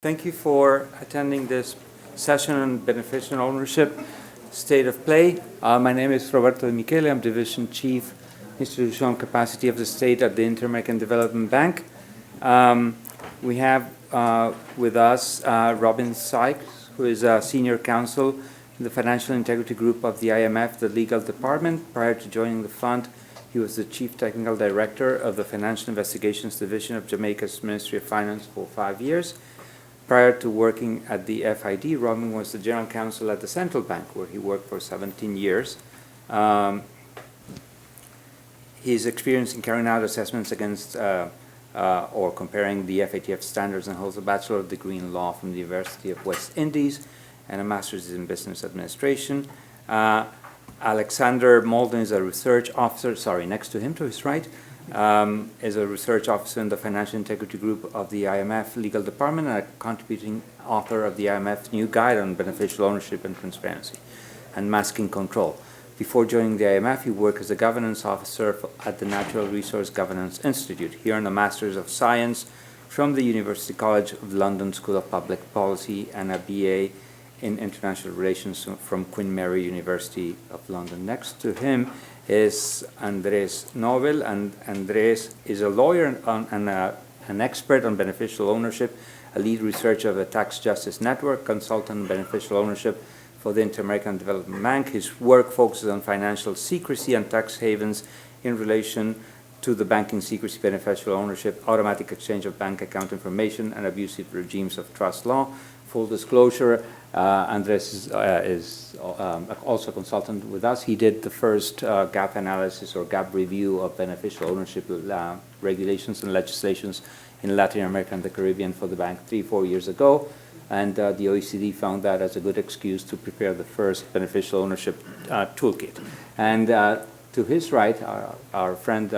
Thank you for attending this session on beneficial ownership, state of play. My name is Roberto De Michele. I'm Division Chief, Institutional Capacity of the State at the Inter-American Development Bank. We have with us Robin Sykes, who is a Senior Counsel in the Financial Integrity Group of the IMF, the Legal Department. Prior to joining the fund, he was the Chief Technical Director of the Financial Investigations Division of Jamaica's Ministry of Finance for 5 years. Prior to working at the FID, Robin was the General Counsel at the Central Bank, where he worked for 17 years. His experience in carrying out assessments against or comparing the FATF standards, and holds a bachelor's degree in law from the University of West Indies and a master's in business administration. Alexander Malden is a research officer, next to him to his right, is a research officer in the Financial Integrity Group of the IMF Legal Department and a contributing author of the IMF's new guide on beneficial ownership and transparency and masking control. Before joining the IMF, he worked as a governance officer at the Natural Resource Governance Institute. He earned a Master's of Science from the University College of London School of Public Policy and a BA in International Relations from Queen Mary University of London. Next to him is Andres Knobel, and Andres is a lawyer and an expert on beneficial ownership, a lead researcher of the Tax Justice Network, consultant on beneficial ownership for the Inter-American Development Bank. His work focuses on financial secrecy and tax havens in relation to the banking secrecy, beneficial ownership, automatic exchange of bank account information, and abusive regimes of trust law. Full disclosure, Andres is also a consultant with us. He did the first gap analysis or gap review of beneficial ownership regulations and legislations in Latin America and the Caribbean for the bank 3-4 years ago. And the OECD found that as a good excuse to prepare the first beneficial ownership toolkit. And to his right, our friend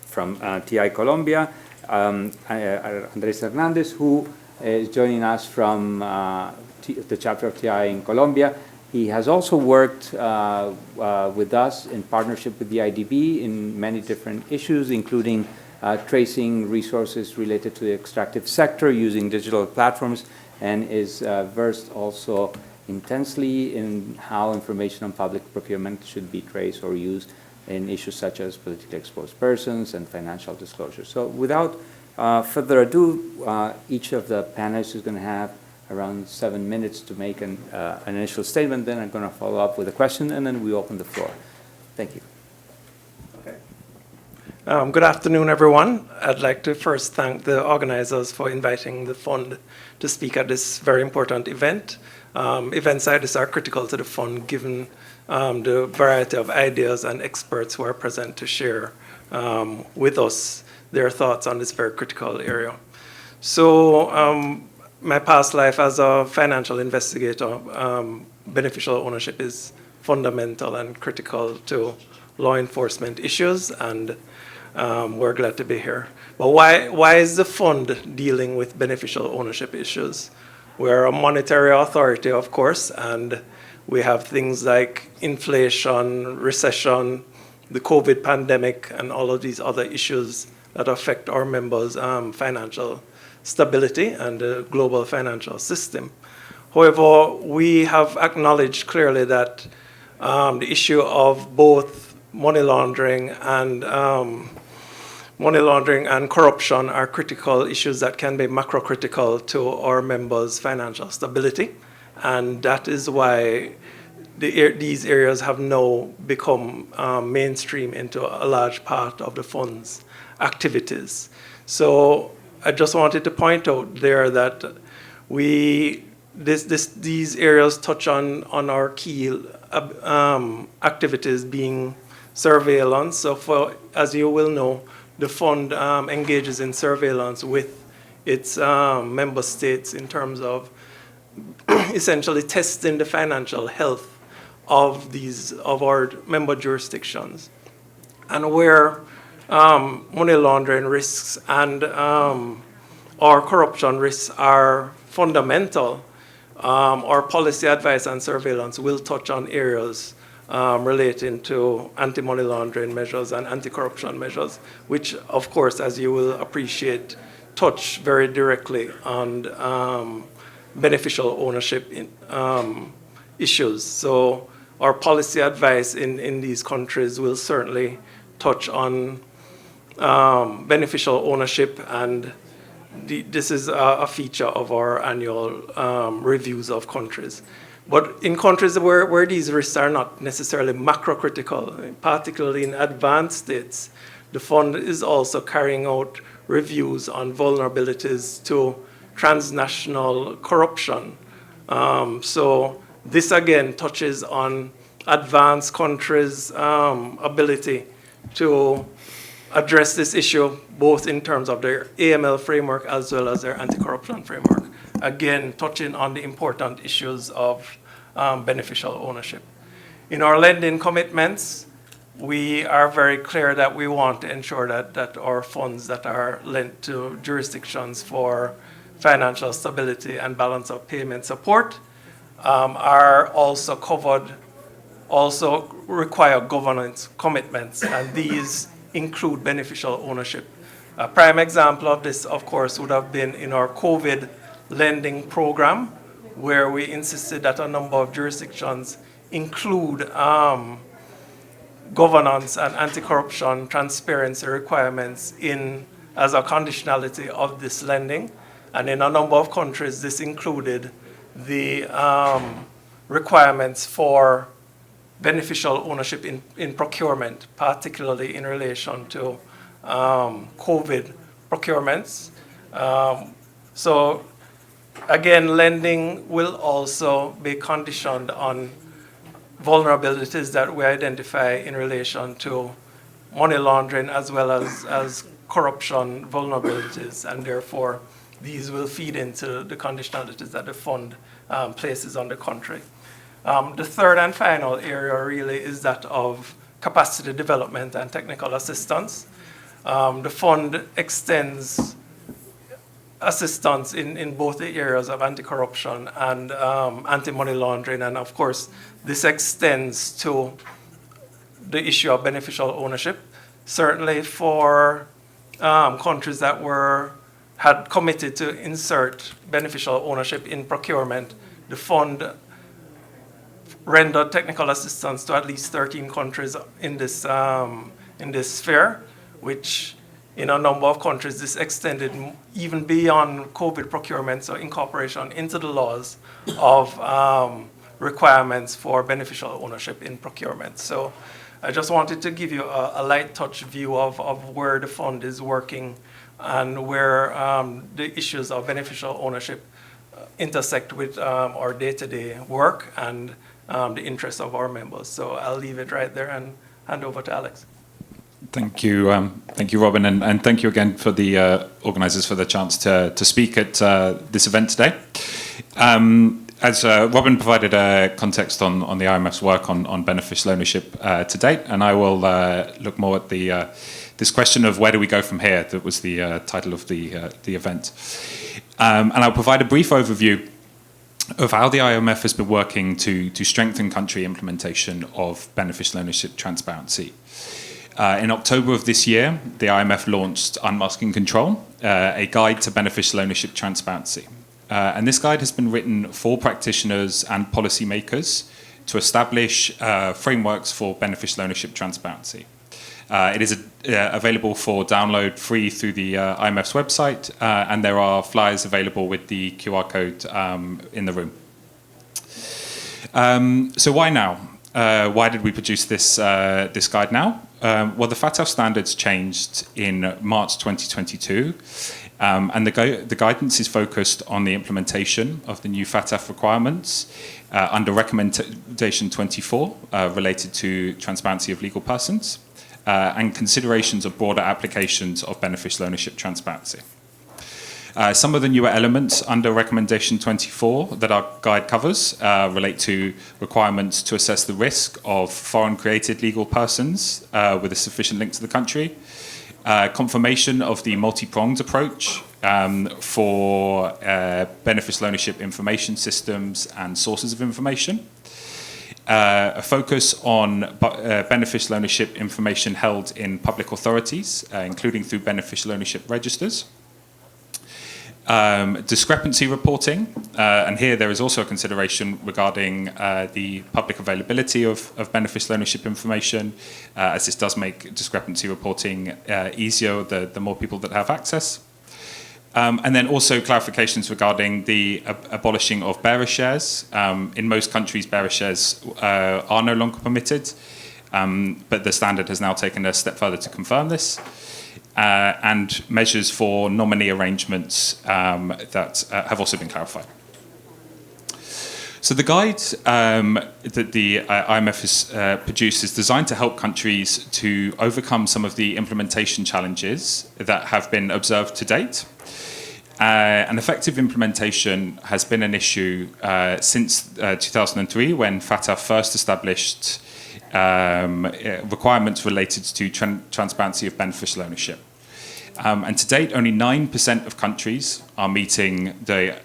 from TI Colombia, Andres Hernandez, who is joining us from the chapter of TI in Colombia. He has also worked with us in partnership with the IADB in many different issues, including tracing resources related to the extractive sector using digital platforms, and is versed also intensely in how information on public procurement should be traced or used in issues such as politically exposed persons and financial disclosure. So without further ado, each of the panelists is going to have around 7 minutes to make an initial statement. Then I'm going to follow up with a question, and then we open the floor. Thank you. Good afternoon, everyone. I'd like to first thank the organizers for inviting the fund to speak at this very important event. Events like this are critical to the fund, given the variety of ideas and experts who are present to share with us their thoughts on this very critical area. So my past life as a financial investigator, beneficial ownership is fundamental and critical to law enforcement issues, and we're glad to be here. But why is the fund dealing with beneficial ownership issues? We're a monetary authority, of course, and we have things like inflation, recession, the COVID pandemic, and all of these other issues that affect our members' financial stability and the global financial system. However, we have acknowledged clearly that the issue of both money laundering and corruption are critical issues that can be macro-critical to our members' financial stability, and that is why these areas have now become mainstream into a large part of the fund's activities. So I just wanted to point out there that these areas touch on our key activities, being surveillance. So as you will know, the fund engages in surveillance with its member states in terms of essentially testing the financial health of our member jurisdictions, and where money laundering risks and or corruption risks are fundamental, our policy advice and surveillance will touch on areas relating to anti-money laundering measures and anti-corruption measures, which, of course, as you will appreciate, touch very directly on beneficial ownership issues. So our policy advice in these countries will certainly touch on beneficial ownership, and this is a feature of our annual reviews of countries. But in countries where these risks are not necessarily macro-critical, particularly in advanced states, the fund is also carrying out reviews on vulnerabilities to transnational corruption. So this again touches on advanced countries' ability to address this issue both in terms of their AML framework as well as their anti-corruption framework. Again, touching on the important issues of beneficial ownership. In our lending commitments, we are very clear that we want to ensure that our funds that are lent to jurisdictions for financial stability and balance of payment support are also covered, also require governance commitments, and these include beneficial ownership. A prime example of this, of course, would have been in our COVID lending program, where we insisted that a number of jurisdictions include governance and anti-corruption transparency requirements as a conditionality of this lending. And in a number of countries, this included the requirements for beneficial ownership in procurement, particularly in relation to COVID procurements. So again, lending will also be conditioned on vulnerabilities that we identify in relation to money laundering as well as corruption vulnerabilities, and therefore these will feed into the conditionalities that the fund places on the country. The third and final area really is that of capacity development and technical assistance. The fund extends assistance in both the areas of anti-corruption and anti-money laundering, and of course this extends to the issue of beneficial ownership. Certainly for countries that had committed to insert beneficial ownership in procurement, the fund rendered technical assistance to at least 13 countries in this sphere, which in a number of countries this extended even beyond COVID procurement, so incorporation into the laws of requirements for beneficial ownership in procurement. So I just wanted to give you a light touch view of where the fund is working and where the issues of beneficial ownership intersect with our day-to-day work and the interests of our members. So I'll leave it right there and hand over to Alex. Thank you, Robin, and thank you again for the organisers for the chance to speak at this event today. As Robin provided a context on the IMF's work on beneficial ownership to date, and I will look more at this question of where do we go from here. That was the title of the event, and I'll provide a brief overview of how the IMF has been working to strengthen country implementation of beneficial ownership transparency. In October of this year, the IMF launched Unmasking Control, a guide to beneficial ownership transparency. And this guide has been written for practitioners and policymakers to establish frameworks for beneficial ownership transparency. It is available for download free through the IMF's website, and there are flyers available with the QR code in the room. So why now? Why did we produce this guide now? Well, the FATF standards changed in March 2022, and the guidance is focused on the implementation of the new FATF requirements under Recommendation 24 related to transparency of legal persons and considerations of broader applications of beneficial ownership transparency. Some of the newer elements under Recommendation 24 that our guide covers relate to requirements to assess the risk of foreign-created legal persons with a sufficient link to the country, confirmation of the multi-pronged approach for beneficial ownership information systems and sources of information, a focus on beneficial ownership information held in public authorities, including through beneficial ownership registers, discrepancy reporting, and here there is also a consideration regarding the public availability of beneficial ownership information, as this does make discrepancy reporting easier the more people that have access. And then also clarifications regarding the abolishing of bearer shares. In most countries, bearer shares are no longer permitted, but the standard has now taken a step further to confirm this. And measures for nominee arrangements that have also been clarified. So the guide that the IMF has produced is designed to help countries to overcome some of the implementation challenges that have been observed to date. And effective implementation has been an issue since 2003, when FATF first established requirements related to transparency of beneficial ownership. And to date, only 9% of countries are meeting the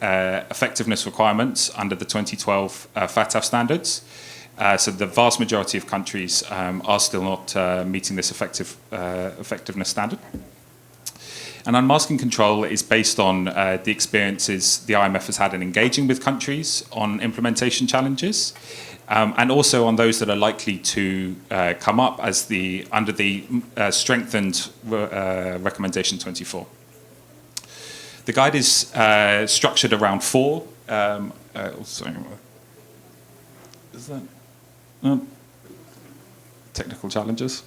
effectiveness requirements under the 2012 FATF standards. So the vast majority of countries are still not meeting this effectiveness standard. And unmasking control is based on the experiences the IMF has had in engaging with countries on implementation challenges, and also on those that are likely to come up as under the strengthened recommendation 24. The guide is structured around four. Sorry, is that technical challenges?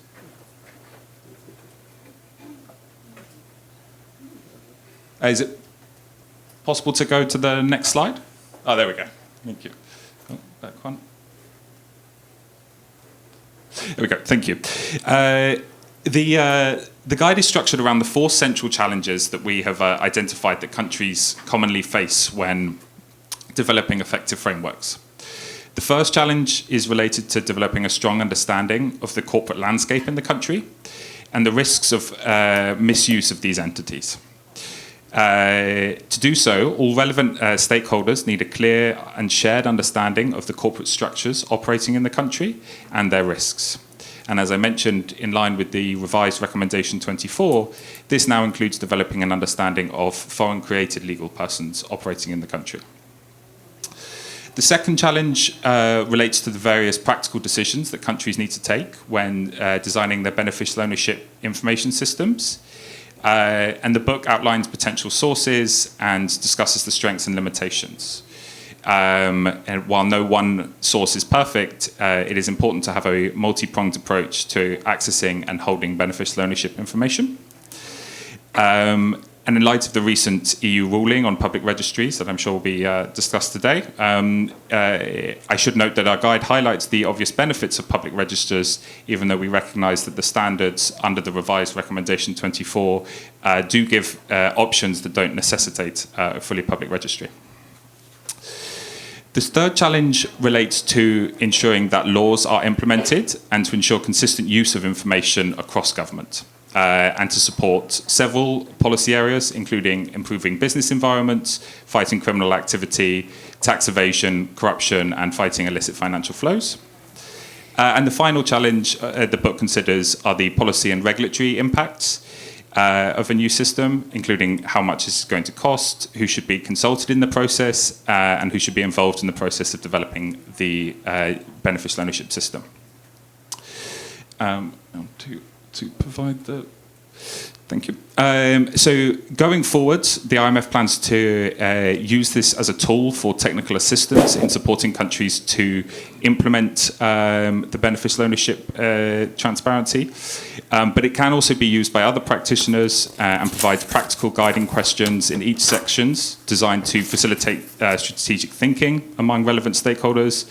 Is it possible to go to the next slide? Oh, there we go. Thank you. Oh, back one. There we go. Thank you. The guide is structured around the four central challenges that we have identified that countries commonly face when developing effective frameworks. The first challenge is related to developing a strong understanding of the corporate landscape in the country and the risks of misuse of these entities. To do so, all relevant stakeholders need a clear and shared understanding of the corporate structures operating in the country and their risks. And as I mentioned, in line with the revised recommendation 24, this now includes developing an understanding of foreign created legal persons operating in the country. The second challenge relates to the various practical decisions that countries need to take when designing their beneficial ownership information systems. And the book outlines potential sources and discusses the strengths and limitations. And while no one source is perfect, it is important to have a multi-pronged approach to accessing and holding beneficial ownership information. And in light of the recent EU ruling on public registries that I'm sure will be discussed today, I should note that our guide highlights the obvious benefits of public registers, even though we recognise that the standards under the revised recommendation 24 do give options that don't necessitate a fully public registry. This third challenge relates to ensuring that laws are implemented and to ensure consistent use of information across government. And to support several policy areas, including improving business environments, fighting criminal activity, tax evasion, corruption, and fighting illicit financial flows. And the final challenge the book considers are the policy and regulatory impacts of a new system, including how much it's going to cost, who should be consulted in the process, and who should be involved in the process of developing the beneficial ownership system. To provide the... Thank you. So going forward, the IMF plans to use this as a tool for technical assistance in supporting countries to implement the beneficial ownership transparency. But it can also be used by other practitioners and provides practical guiding questions in each sections designed to facilitate strategic thinking among relevant stakeholders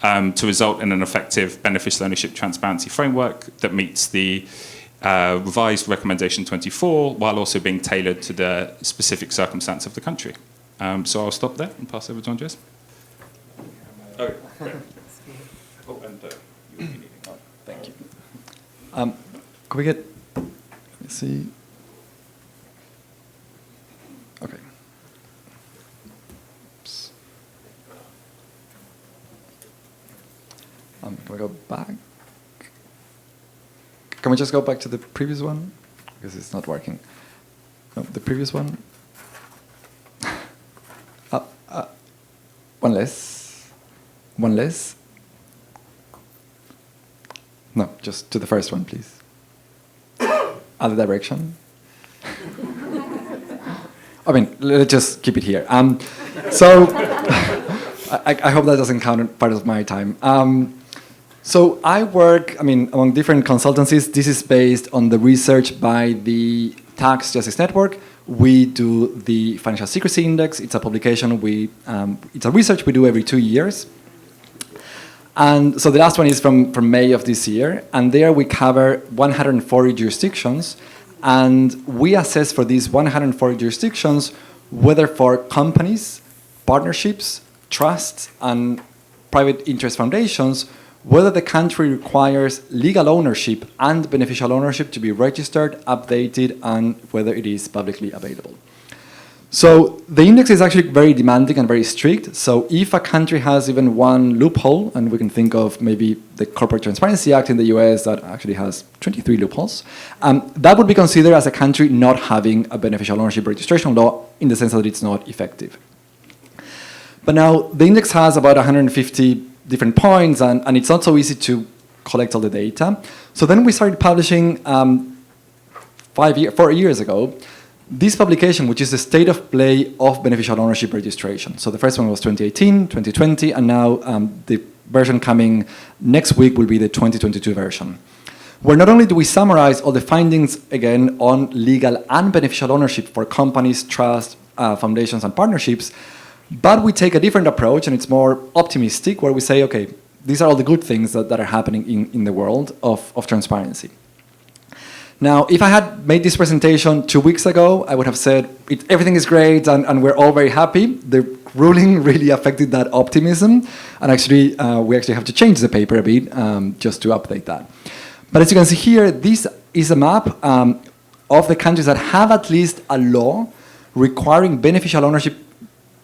to result in an effective beneficial ownership transparency framework that meets the revised recommendation 24 while also being tailored to the specific circumstance of the country. So I'll stop there and pass over to Andres. Okay, great. Oh, and you will be needing that. Thank you. Could we get, let me see. Okay. Oops. Can we go back? Can we just go back to the previous one? Because it's not working. No, the previous one. One less. One less. No, just to the first one, please. Other direction. I mean, let's just keep it here. So, I hope that doesn't count part of my time. So I work, among different consultancies. This is based on the research by the Tax Justice Network. We do the Financial Secrecy Index. It's a publication it's a research we do every 2 years. And so the last one is from May of this year. And there we cover 140 jurisdictions. And we assess for these 140 jurisdictions whether for companies, partnerships, trusts, and private interest foundations, whether the country requires legal ownership and beneficial ownership to be registered, updated, and whether it is publicly available. So the index is actually very demanding and very strict. So if a country has even one loophole, and we can think of maybe the Corporate Transparency Act in the US that actually has 23 loopholes, that would be considered as a country not having a beneficial ownership registration law in the sense that it's not effective. But now the index has about 150 different points, and it's not so easy to collect all the data. So then we started publishing 4 years ago this publication, which is the state of play of beneficial ownership registration. So the first one was 2018, 2020, and now the version coming next week will be the 2022 version, where not only do we summarize all the findings, again, on legal and beneficial ownership for companies, trusts, foundations, and partnerships, but we take a different approach, and it's more optimistic, where we say, okay, these are all the good things that are happening in the world of transparency. Now, if I had made this presentation 2 weeks ago, I would have said everything is great and we're all very happy. The ruling really affected that optimism, and actually, we actually have to change the paper a bit just to update that. But as you can see here, this is a map of the countries that have at least a law requiring beneficial ownership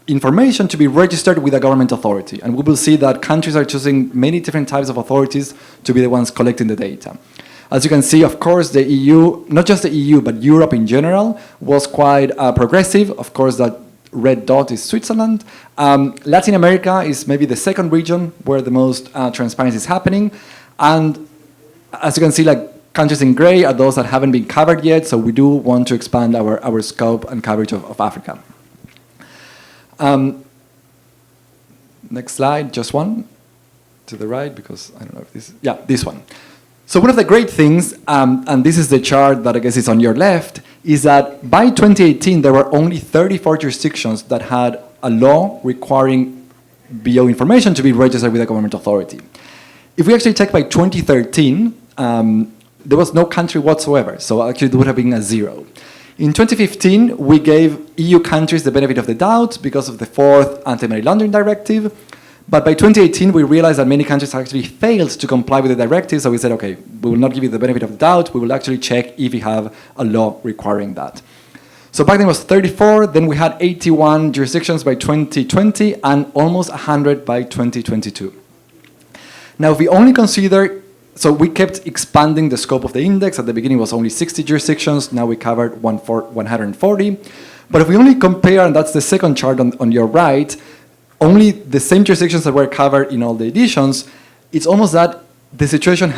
information to be registered with a government authority. And we will see that countries are choosing many different types of authorities to be the ones collecting the data. As you can see, of course, the EU, not just the EU, but Europe in general, was quite progressive. Of course, that red dot is Switzerland. Latin America is maybe the second region where the most transparency is happening. And as you can see, countries in gray are those that haven't been covered yet, so we do want to expand our scope and coverage of Africa. Next slide, just one to the right, because I don't know if this one. So one of the great things, and this is the chart that I guess is on your left, is that by 2018 there were only 34 jurisdictions that had a law requiring BO information to be registered with a government authority. If we actually check by 2013, there was no country whatsoever, so actually it would have been a 0. In 2015, we gave EU countries the benefit of the doubt because of the 4th Anti-Money Laundering Directive. But by 2018, we realized that many countries actually failed to comply with the directive, so we said, okay, we will not give you the benefit of the doubt, we will actually check if you have a law requiring that. So back then it was 34, then we had 81 jurisdictions by 2020, and almost 100 by 2022. Now, if we only consider, so we kept expanding the scope of the index. At the beginning it was only 60 jurisdictions, now we covered 140. But if we only compare, and that's the second chart on your right, only the same jurisdictions that were covered in all the editions, it's almost that the situation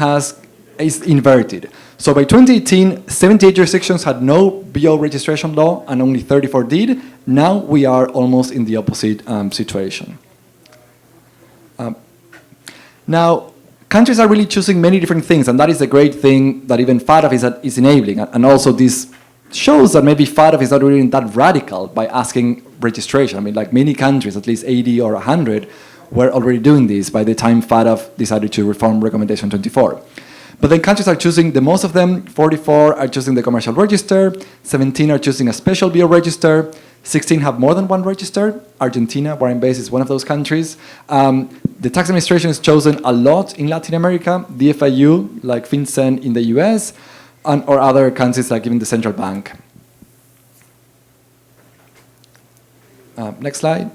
is inverted. So by 2018, 78 jurisdictions had no BO registration law and only 34 did. Now we are almost in the opposite situation. Now, countries are really choosing many different things, and that is the great thing that even FATF is enabling. And also this shows that maybe FATF is not really that radical by asking registration. I mean, many countries, at least 80 or 100, were already doing this by the time FATF decided to reform Recommendation 24. But then countries are choosing, the most of them, 44 are choosing the commercial register, 17 are choosing a special BO register, 16 have more than one register. Argentina, where I'm based, is one of those countries. The tax administration is chosen a lot in Latin America, the FIU, like FinCEN in the US, or other countries like even the central bank. Next slide.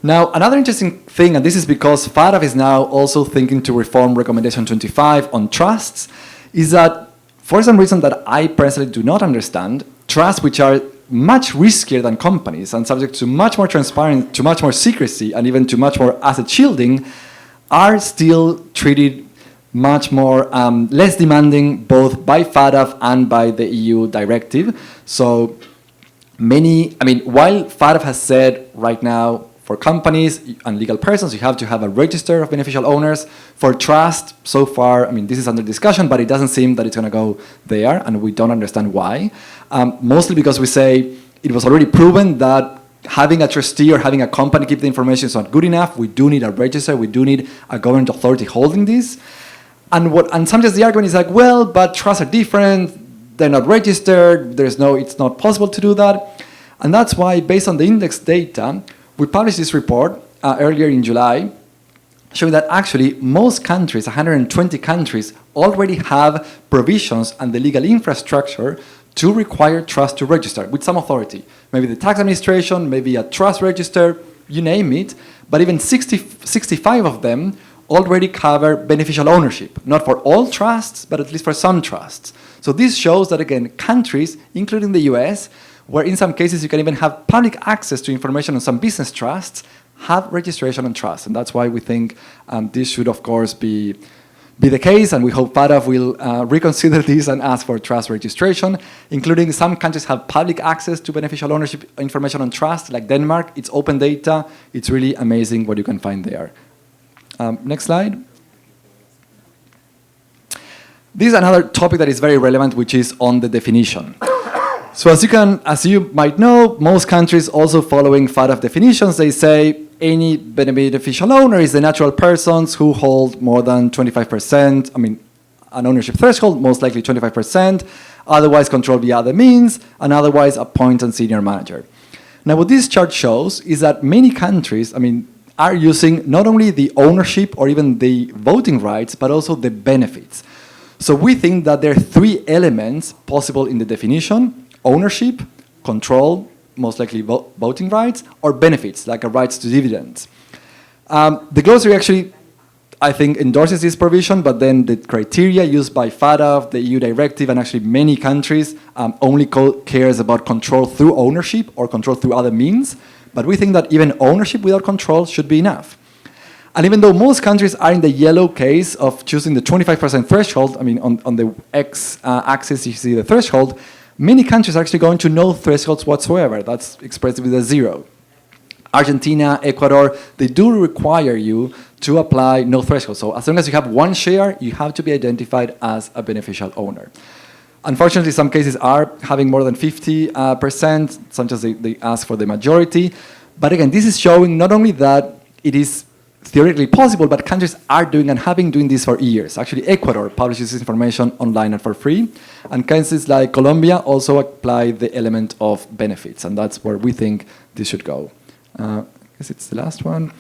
Now, another interesting thing, and this is because FATF is now also thinking to reform Recommendation 25 on trusts, is that for some reason that I personally do not understand, trusts which are much riskier than companies and subject to much more transparent, to much more secrecy, and even to much more asset shielding, are still treated much more less demanding both by FATF and by the EU directive. So while FATF has said right now for companies and legal persons, you have to have a register of beneficial owners. For trust, so far, this is under discussion, but it doesn't seem that it's going to go there, and we don't understand why. Mostly because we say it was already proven that having a trustee or having a company keep the information is not good enough. We do need a register. We do need a government authority holding this. And sometimes the argument is like, well, but trusts are different. They're not registered. It's not possible to do that. And that's why, based on the index data, we published this report earlier in July, showing that actually most countries, 120 countries, already have provisions and the legal infrastructure to require trust to register with some authority. Maybe the tax administration, maybe a trust register, you name it, but even 65 of them already cover beneficial ownership, not for all trusts, but at least for some trusts. So this shows that, again, countries, including the US, where in some cases you can even have public access to information on some business trusts, have registration on trust. And that's why we think this should, of course, be the case, and we hope FATF will reconsider this and ask for trust registration, including some countries have public access to beneficial ownership information on trust, like Denmark. It's open data. It's really amazing what you can find there. Next slide. This is another topic that is very relevant, which is on the definition. So as you might know, most countries also following FATF definitions, they say any beneficial owner is the natural persons who hold more than 25%, an ownership threshold, most likely 25%, otherwise controlled via other means, and otherwise appoint a senior manager. Now what this chart shows is that many countries, are using not only the ownership or even the voting rights, but also the benefits. So we think that there are three elements possible in the definition: ownership, control, most likely voting rights, or benefits, like a rights to dividends. The glossary actually, I think, endorses this provision, but then the criteria used by FATF, the EU directive, and actually many countries only cares about control through ownership or control through other means. But we think that even ownership without control should be enough. And even though most countries are in the yellow case of choosing the 25% threshold, on the x-axis you see the threshold, many countries are actually going to no thresholds whatsoever. That's expressed with a 0. Argentina, Ecuador, they do require you to apply no threshold. So as long as you have one share, you have to be identified as a beneficial owner. Unfortunately, some cases are having more than 50%. Sometimes they ask for the majority. But again, this is showing not only that it is theoretically possible, but countries are doing and have been doing this for years. Actually, Ecuador publishes this information online and for free. And countries like Colombia also apply the element of benefits. And that's where we think this should go. I guess it's the last one.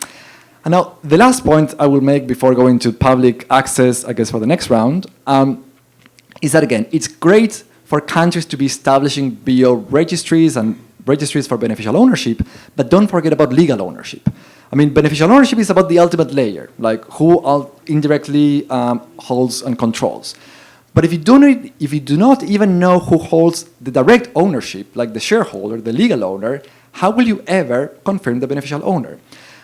And now, the last point I will make before going to public access, I guess, for the next round, is that, again, it's great for countries to be establishing BO registries and registries for beneficial ownership, but don't forget about legal ownership. Beneficial ownership is about the ultimate layer, like who indirectly holds and controls. But if you do not even know who holds the direct ownership, like the shareholder, the legal owner, how will you ever confirm the beneficial owner?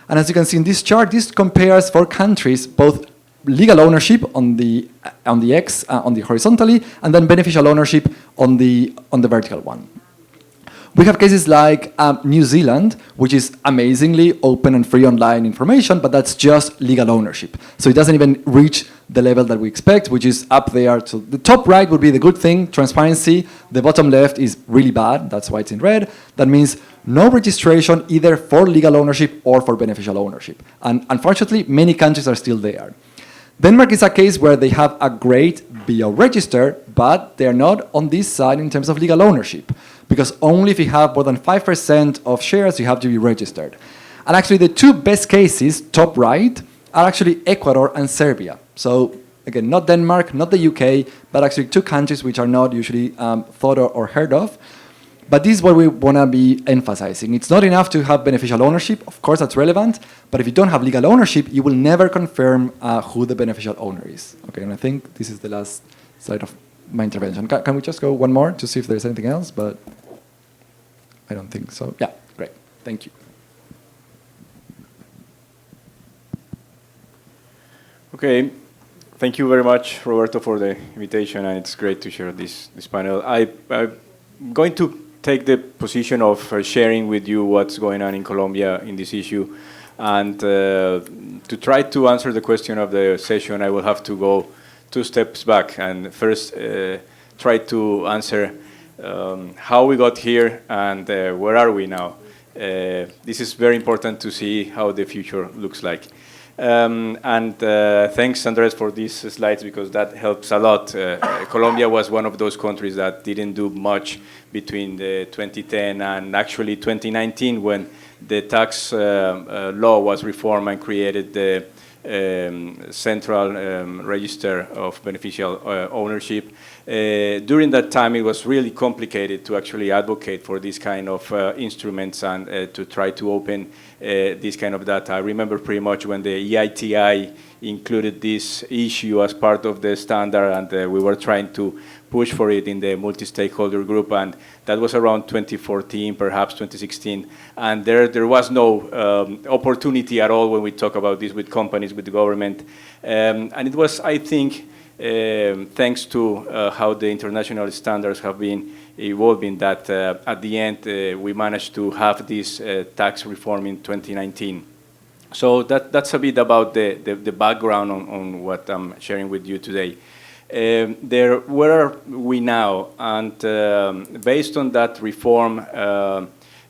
And as you can see in this chart, this compares for countries both legal ownership on the X, on the horizontally, and then beneficial ownership on the vertical one. We have cases like New Zealand, which is amazingly open and free online information, but that's just legal ownership. So it doesn't even reach the level that we expect, which is up there. So the top right would be the good thing, transparency. The bottom left is really bad. That's why it's in red. That means no registration either for legal ownership or for beneficial ownership. And unfortunately, many countries are still there. Denmark is a case where they have a great BO register, but they're not on this side in terms of legal ownership, because only if you have more than 5% of shares, you have to be registered. And actually, the two best cases, top right, are actually Ecuador and Serbia. So again, not Denmark, not the UK, but actually two countries which are not usually thought or heard of. But this is what we want to be emphasizing. It's not enough to have beneficial ownership. Of course, that's relevant. But if you don't have legal ownership, you will never confirm who the beneficial owner is. Okay, and I think this is the last slide of my intervention. Can we just go one more to see if there's anything else? But I don't think so. Yeah, great. Thank you. Okay, thank you very much, Roberto, for the invitation, and it's great to share this panel. I'm going to take the position of sharing with you what's going on in Colombia in this issue, and to try to answer the question of the session, I will have to go 2 steps back and first try to answer how we got here and where are we now. This is very important to see how the future looks like. Thanks, Andres, for these slides, because that helps a lot. Colombia was one of those countries that didn't do much between 2010 and actually 2019, when the tax law was reformed and created the central register of beneficial ownership. During that time, it was really complicated to actually advocate for these kind of instruments and to try to open this kind of data. I remember pretty much when the EITI included this issue as part of the standard, and we were trying to push for it in the multi-stakeholder group, and that was around 2014, perhaps 2016. And there was no opportunity at all when we talk about this with companies, with the government. And it was, I think, thanks to how the international standards have been evolving, that at the end we managed to have this tax reform in 2019. So that's a bit about the background on what I'm sharing with you today. Where are we now? And based on that reform,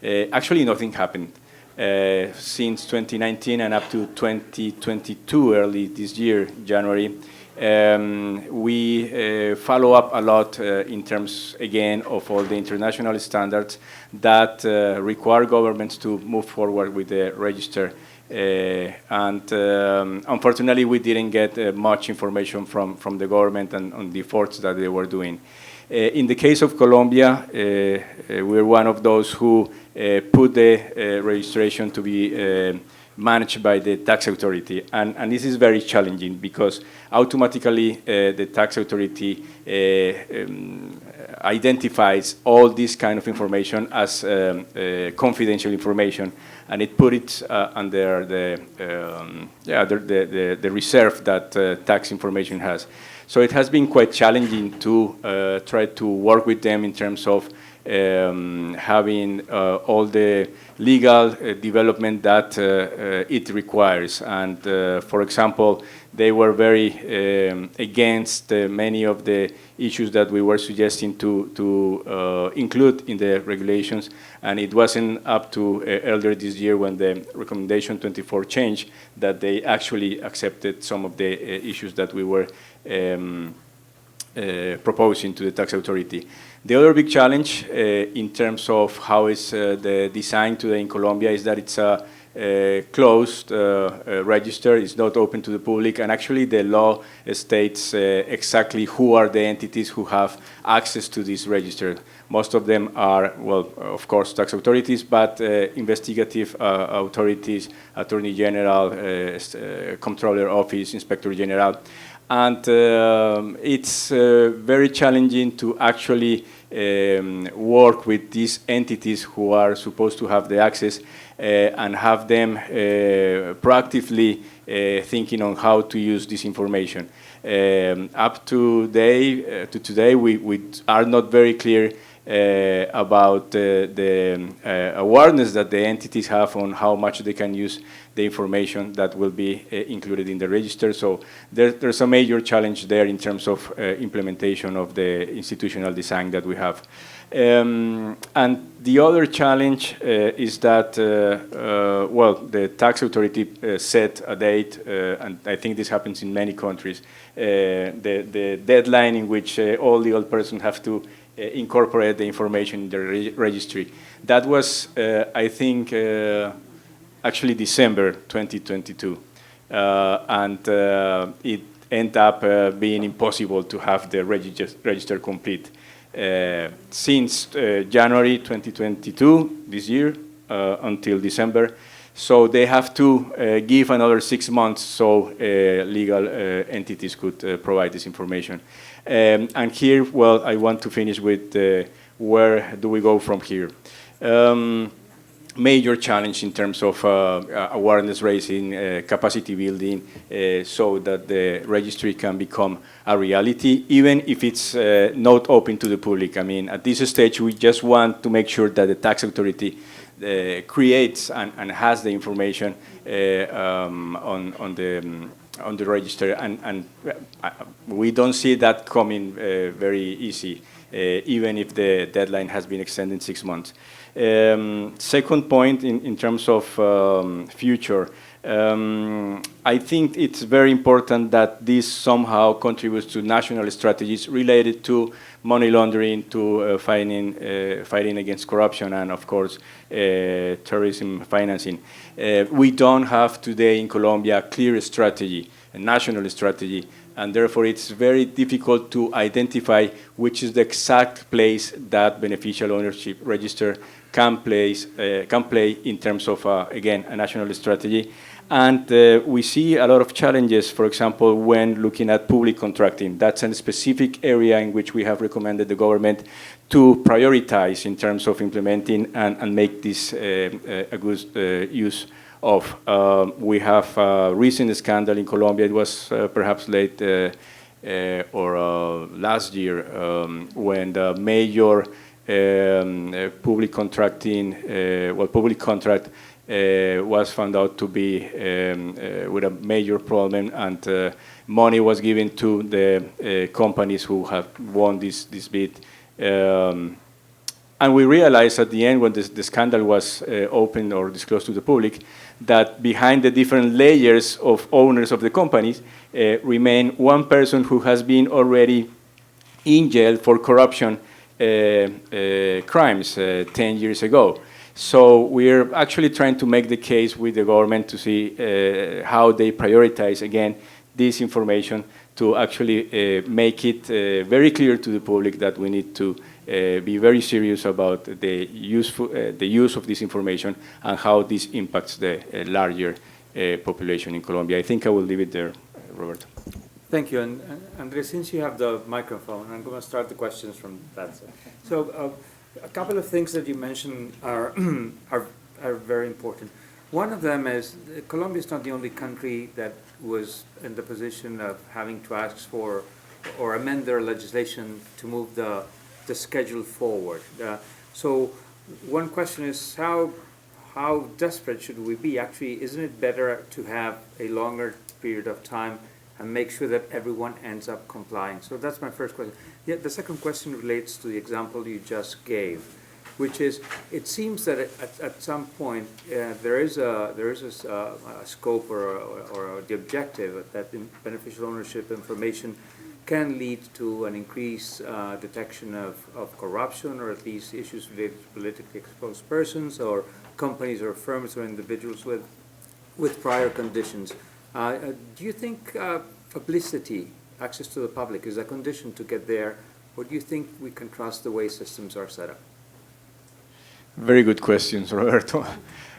actually nothing happened. Since 2019 and up to 2022, early this year, January, we follow up a lot in terms, again, of all the international standards that require governments to move forward with the register. Unfortunately, we didn't get much information from the government and on the efforts that they were doing. In the case of Colombia, we're one of those who put the registration to be managed by the tax authority. And this is very challenging because automatically the tax authority identifies all this kind of information as confidential information, and it put it under the reserve that tax information has. So it has been quite challenging to try to work with them in terms of having all the legal development that it requires. And for example, they were very against many of the issues that we were suggesting to include in the regulations. And it wasn't up to earlier this year when the recommendation 24 changed that they actually accepted some of the issues that we were proposing to the tax authority. The other big challenge in terms of how is the design today in Colombia is that it's a closed register. It's not open to the public, and actually the law states exactly who are the entities who have access to this register. Most of them are, well, of course, tax authorities, but investigative authorities, Attorney General, Comptroller Office, Inspector General. And it's very challenging to actually work with these entities who are supposed to have the access and have them proactively thinking on how to use this information. Up to today, we are not very clear about the awareness that the entities have on how much they can use the information that will be included in the register. So there's a major challenge there in terms of implementation of the institutional design that we have. And the other challenge is that, well, the tax authority set a date, and I think this happens in many countries, the deadline in which all legal persons have to incorporate the information in the registry. That was, I think, actually December 2022. And it ended up being impossible to have the register complete. Since January 2022, this year, until December. So they have to give another 6 months so legal entities could provide this information. And here, well, I want to finish with where do we go from here. Major challenge in terms of awareness raising, capacity building, so that the registry can become a reality, even if it's not open to the public. I mean, at this stage, we just want to make sure that the tax authority creates and has the information on the register, and we don't see that coming very easy, even if the deadline has been extended 6 months. Second point, in terms of future, I think it's very important that this somehow contributes to national strategies related to money laundering, to fighting against corruption, and of course, terrorism financing. We don't have today in Colombia a clear strategy, a national strategy, and therefore it's very difficult to identify which is the exact place that beneficial ownership register can play in terms of, again, a national strategy. And we see a lot of challenges, for example, when looking at public contracting. That's a specific area in which we have recommended the government to prioritize in terms of implementing and make this a good use of. We have a recent scandal in Colombia. It was perhaps late or last year when the major public contracting, public contract was found out to be with a major problem, and money was given to the companies who have won this bid. And we realized at the end, when the scandal was opened or disclosed to the public, that behind the different layers of owners of the companies remain one person who has been already in jail for corruption crimes 10 years ago. So we're actually trying to make the case with the government to see how they prioritize, again, this information to actually make it very clear to the public that we need to be very serious about the use of this information and how this impacts the larger population in Colombia. I think I will leave it there, Roberto. Thank you. And Andres, since you have the microphone, I'm going to start the questions from that side. So a couple of things that you mentioned are very important. One of them is Colombia is not the only country that was in the position of having to ask for or amend their legislation to move the schedule forward. So one question is how desperate should we be? Actually, isn't it better to have a longer period of time and make sure that everyone ends up complying? So that's my first question. Yeah, the second question relates to the example you just gave, which is, it seems that at some point there is a scope or the objective that beneficial ownership information can lead to an increased detection of corruption, or at least issues related to politically exposed persons or companies or firms or individuals with prior conditions. Do you think publicity, access to the public, is a condition to get there, or do you think we can trust the way systems are set up? Very good questions, Roberto.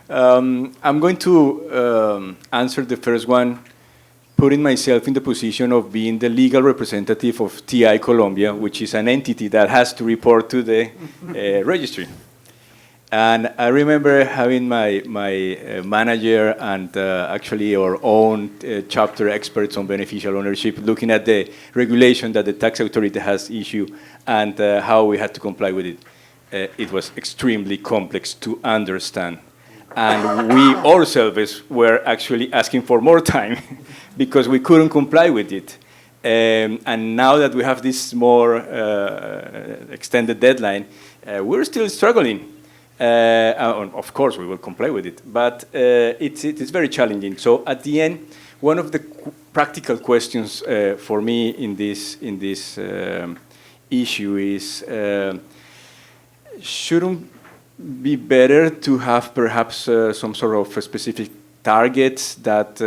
I'm going to answer the first one, putting myself in the position of being the legal representative of TI Colombia, which is an entity that has to report to the registry. And I remember having my manager and actually our own chapter experts on beneficial ownership looking at the regulation that the tax authority has issued and how we had to comply with it. It was extremely complex to understand. And we ourselves were actually asking for more time because we couldn't comply with it. And now that we have this more extended deadline, we're still struggling. Of course, we will comply with it, but it's very challenging. So at the end, one of the practical questions for me in this issue is, shouldn't be better to have perhaps some sort of specific targets that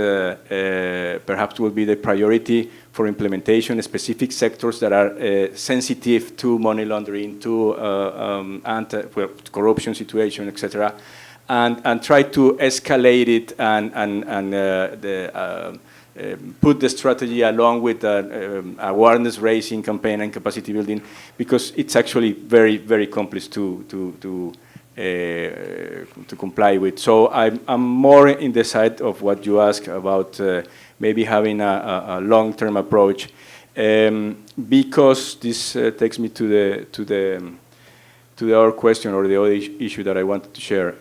perhaps will be the priority for implementation, specific sectors that are sensitive to money laundering, to corruption situation, etc., and try to escalate it and put the strategy along with the awareness raising campaign and capacity building, because it's actually very, very complex to to comply with. So I'm more in the side of what you ask about maybe having a long-term approach, because this takes me to the other question or the other issue that I wanted to share.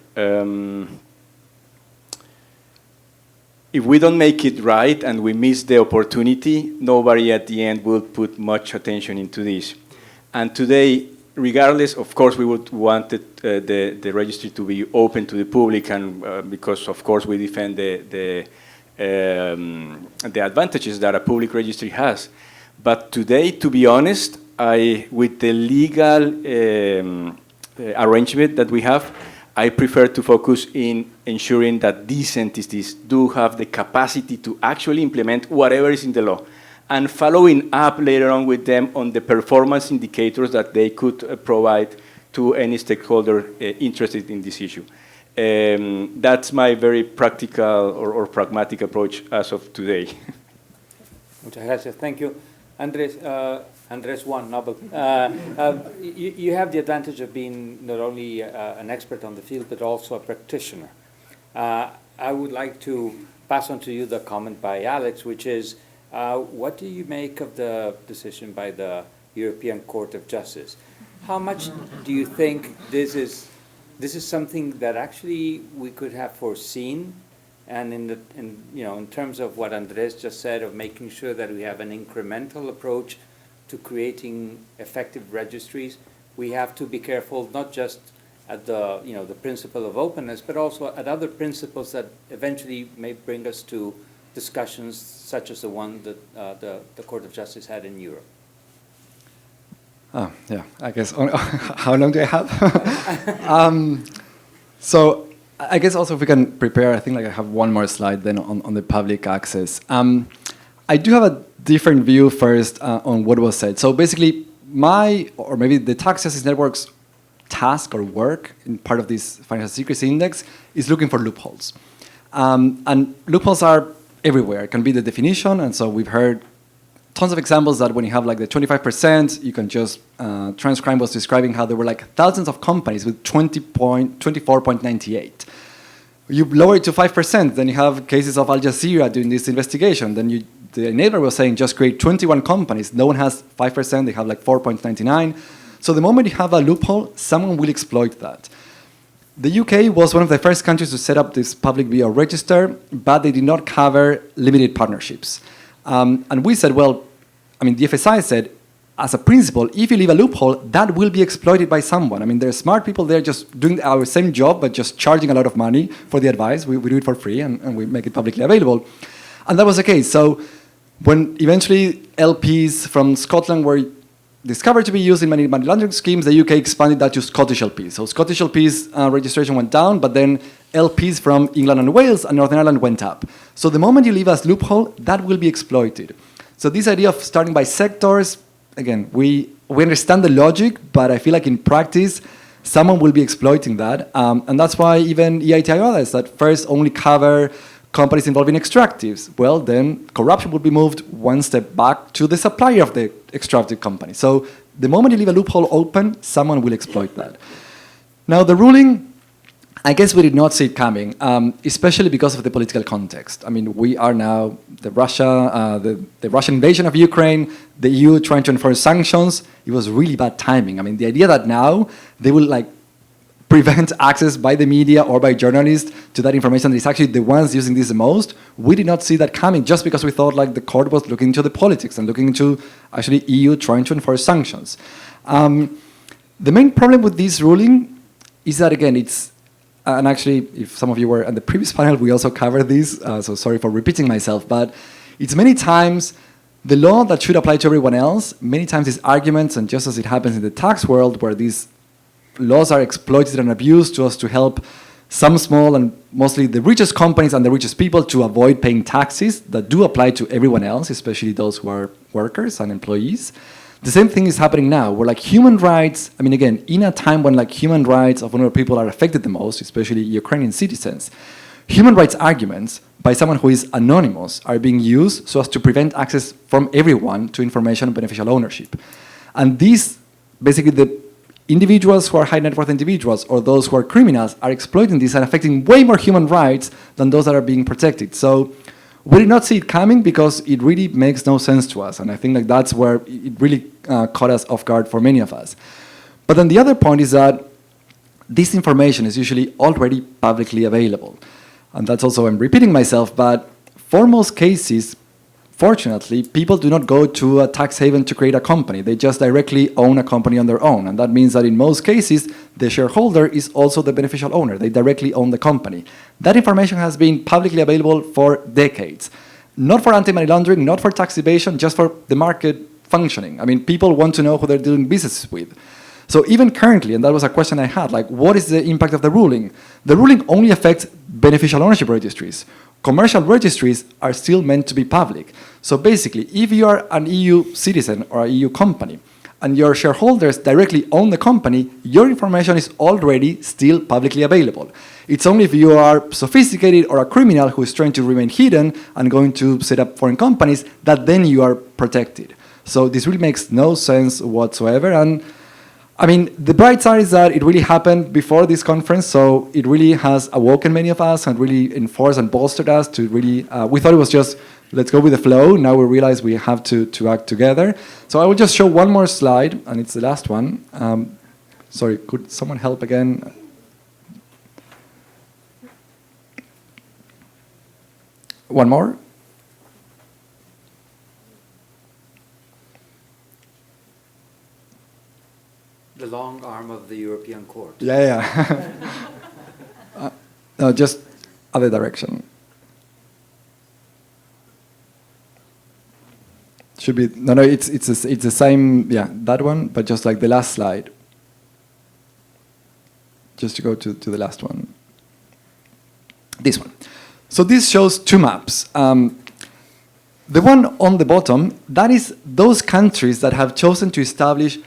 If we don't make it right and we miss the opportunity, nobody at the end will put much attention into this. And today, regardless, of course, we would want the registry to be open to the public, and because, of course, we defend the advantages that a public registry has. But today, to be honest, with the legal arrangement that we have, I prefer to focus in ensuring that these entities do have the capacity to actually implement whatever is in the law, and following up later on with them on the performance indicators that they could provide to any stakeholder interested in this issue. That's my very practical or pragmatic approach as of today. Muchas gracias. Thank you. Andres Juan Knobel. You have the advantage of being not only an expert on the field, but also a practitioner. I would like to pass on to you the comment by Alex, which is, what do you make of the decision by the European Court of Justice? How much do you think this is something that actually we could have foreseen? And in terms of what Andres just said, of making sure that we have an incremental approach to creating effective registries, we have to be careful not just at the the principle of openness, but also at other principles that eventually may bring us to discussions such as the one that the Court of Justice had in Europe. Oh, yeah, I guess. How long do I have? So I guess also if we can prepare, I think I have one more slide then on the public access. I do have a different view first on what was said. So basically or maybe the Tax Justice Network's task or work in part of this financial secrecy index is looking for loopholes. And loopholes are everywhere. It can be the definition, and so we've heard tons of examples that when you have like the 25%, you can just, Transcrime was describing how there were like thousands of companies with 24.98. You lower it to 5%, then you have cases of Al Jazeera doing this investigation. Then the enabler was saying just create 21 companies. No one has 5%, they have like 4.99. So the moment you have a loophole, someone will exploit that. The UK was one of the first countries to set up this public BO register, but they did not cover limited partnerships. And we said, well, the FSI said, as a principle, if you leave a loophole, that will be exploited by someone. There are smart people there just doing our same job, but just charging a lot of money for the advice. We do it for free, and we make it publicly available. And that was the case. So when eventually LPs from Scotland were discovered to be used in many money laundering schemes, the UK expanded that to Scottish LPs. So Scottish LPs registration went down, but then LPs from England and Wales and Northern Ireland went up. So the moment you leave a loophole, that will be exploited. So this idea of starting by sectors, again, we understand the logic, but I feel like in practice, someone will be exploiting that. And that's why even EITI others that first only cover companies involving extractives. Well, then corruption would be moved one step back to the supplier of the extractive company. So the moment you leave a loophole open, someone will exploit that. Now the ruling, I guess we did not see it coming, especially because of the political context. We are now the Russian invasion of Ukraine, the EU trying to enforce sanctions. It was really bad timing. The idea that now they will prevent access by the media or by journalists to that information that is actually the ones using this the most, we did not see that coming just because we thought the court was looking into the politics and looking into actually EU trying to enforce sanctions. The main problem with this ruling is that, again, it's, and actually, if some of you were on the previous panel, we also covered this, so sorry for repeating myself, but it's many times the law that should apply to everyone else, many times these arguments, and just as it happens in the tax world, where these laws are exploited and abused to help some small and mostly the richest companies and the richest people to avoid paying taxes that do apply to everyone else, especially those who are workers and employees. The same thing is happening now, where human rights, again, in a time when human rights of vulnerable people are affected the most, especially Ukrainian citizens, human rights arguments by someone who is anonymous are being used so as to prevent access from everyone to information on beneficial ownership. And this, basically, individuals who are high net worth individuals or those who are criminals are exploiting this and affecting way more human rights than those that are being protected. So we did not see it coming because it really makes no sense to us. And I think like that's where it really caught us off guard for many of us. But then the other point is that this information is usually already publicly available. And that's also, I'm repeating myself, but for most cases, fortunately, people do not go to a tax haven to create a company. They just directly own a company on their own. And that means that in most cases, the shareholder is also the beneficial owner. They directly own the company. That information has been publicly available for decades. Not for anti-money laundering, not for tax evasion, just for the market functioning. I mean, people want to know who they're doing business with. So even currently, and that was a question I had, like, what is the impact of the ruling? The ruling only affects beneficial ownership registries. Commercial registries are still meant to be public. So basically, if you are an EU citizen or a EU company, and your shareholders directly own the company, your information is already still publicly available. It's only if you are sophisticated or a criminal who is trying to remain hidden and going to set up foreign companies that then you are protected. So this really makes no sense whatsoever. And I mean, the bright side is that it really happened before this conference, so it really has awoken many of us and really enforced and bolstered us to really, we thought it was just, let's go with the flow. Now we realize we have to act together. So I will just show one more slide, and it's the last one. Sorry, could someone help again? One more. The long arm of the European Court. Yeah. No, just other direction. Should be no. It's the same. Yeah, that one, but just like the last slide. Just to go to the last one. This one. So this shows two maps. The one on the bottom, that is those countries that have chosen to establish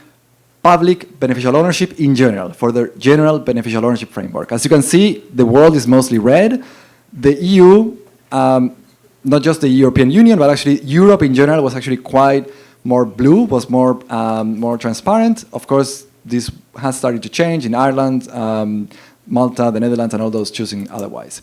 public beneficial ownership in general, for their general beneficial ownership framework. As you can see, the world is mostly red. The EU, not just the European Union, but actually Europe in general was actually quite more blue, was more transparent. Of course, this has started to change in Ireland, Malta, the Netherlands, and all those choosing otherwise.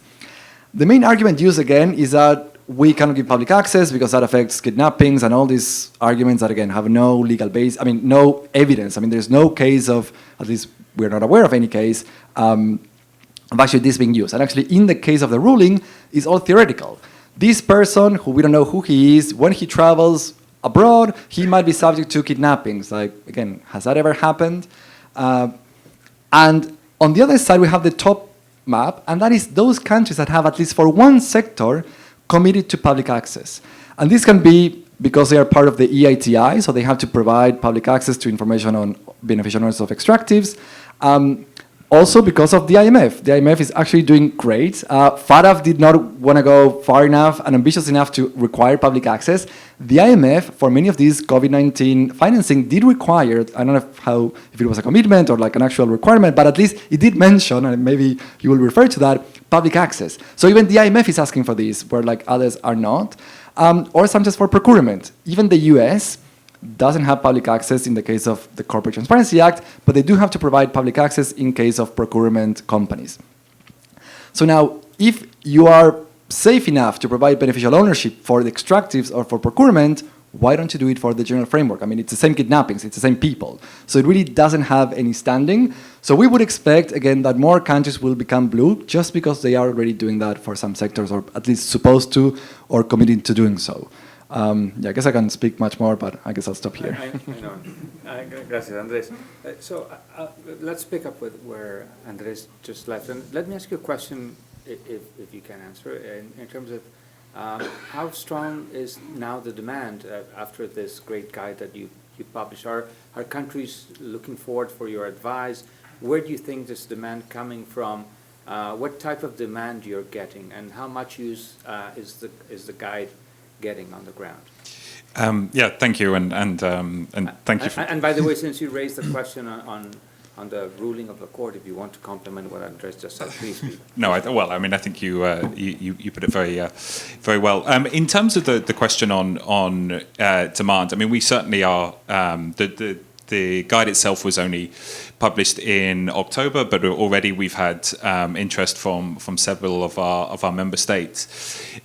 The main argument used again is that we cannot give public access because that affects kidnappings and all these arguments that, again, have no legal base, no evidence. There's no case of, at least we're not aware of any case, of actually this being used. And actually, in the case of the ruling, it's all theoretical. This person, who we don't know who he is, when he travels abroad, he might be subject to kidnappings. Like, again, has that ever happened? And on the other side, we have the top map, and that is those countries that have, at least for one sector, committed to public access. And this can be because they are part of the EITI, so they have to provide public access to information on beneficial owners of extractives. Also because of the IMF. The IMF is actually doing great. FATF did not want to go far enough and ambitious enough to require public access. The IMF, for many of these COVID-19 financing, did require, I don't know if it was a commitment or like an actual requirement, but at least it did mention, and maybe you will refer to that, public access. So even the IMF is asking for this, where like others are not. Or sometimes for procurement. Even the US doesn't have public access in the case of the Corporate Transparency Act, but they do have to provide public access in case of procurement companies. So now, if you are safe enough to provide beneficial ownership for the extractives or for procurement, why don't you do it for the general framework? It's the same kidnappings, it's the same people. So it really doesn't have any standing. So we would expect, again, that more countries will become blue just because they are already doing that for some sectors, or at least supposed to, or committing to doing so. I guess I can speak much more, but I guess I'll stop here. I know. Gracias, Andres. So let's pick up with where Andres just left. And let me ask you a question, if you can answer, in terms of how strong is now the demand after this great guide that you published? Are countries looking forward for your advice? Where do you think this demand coming from? What type of demand you're getting, and how much use is the guide getting on the ground? Yeah, thank you, and thank you. And by the way, since you raised the question on the ruling of the court, if you want to complement what Andres just said, please do. No, I think you put it very well. In terms of the question on demand, we certainly are. the guide itself was only published in October, but already we've had interest from several of our member states,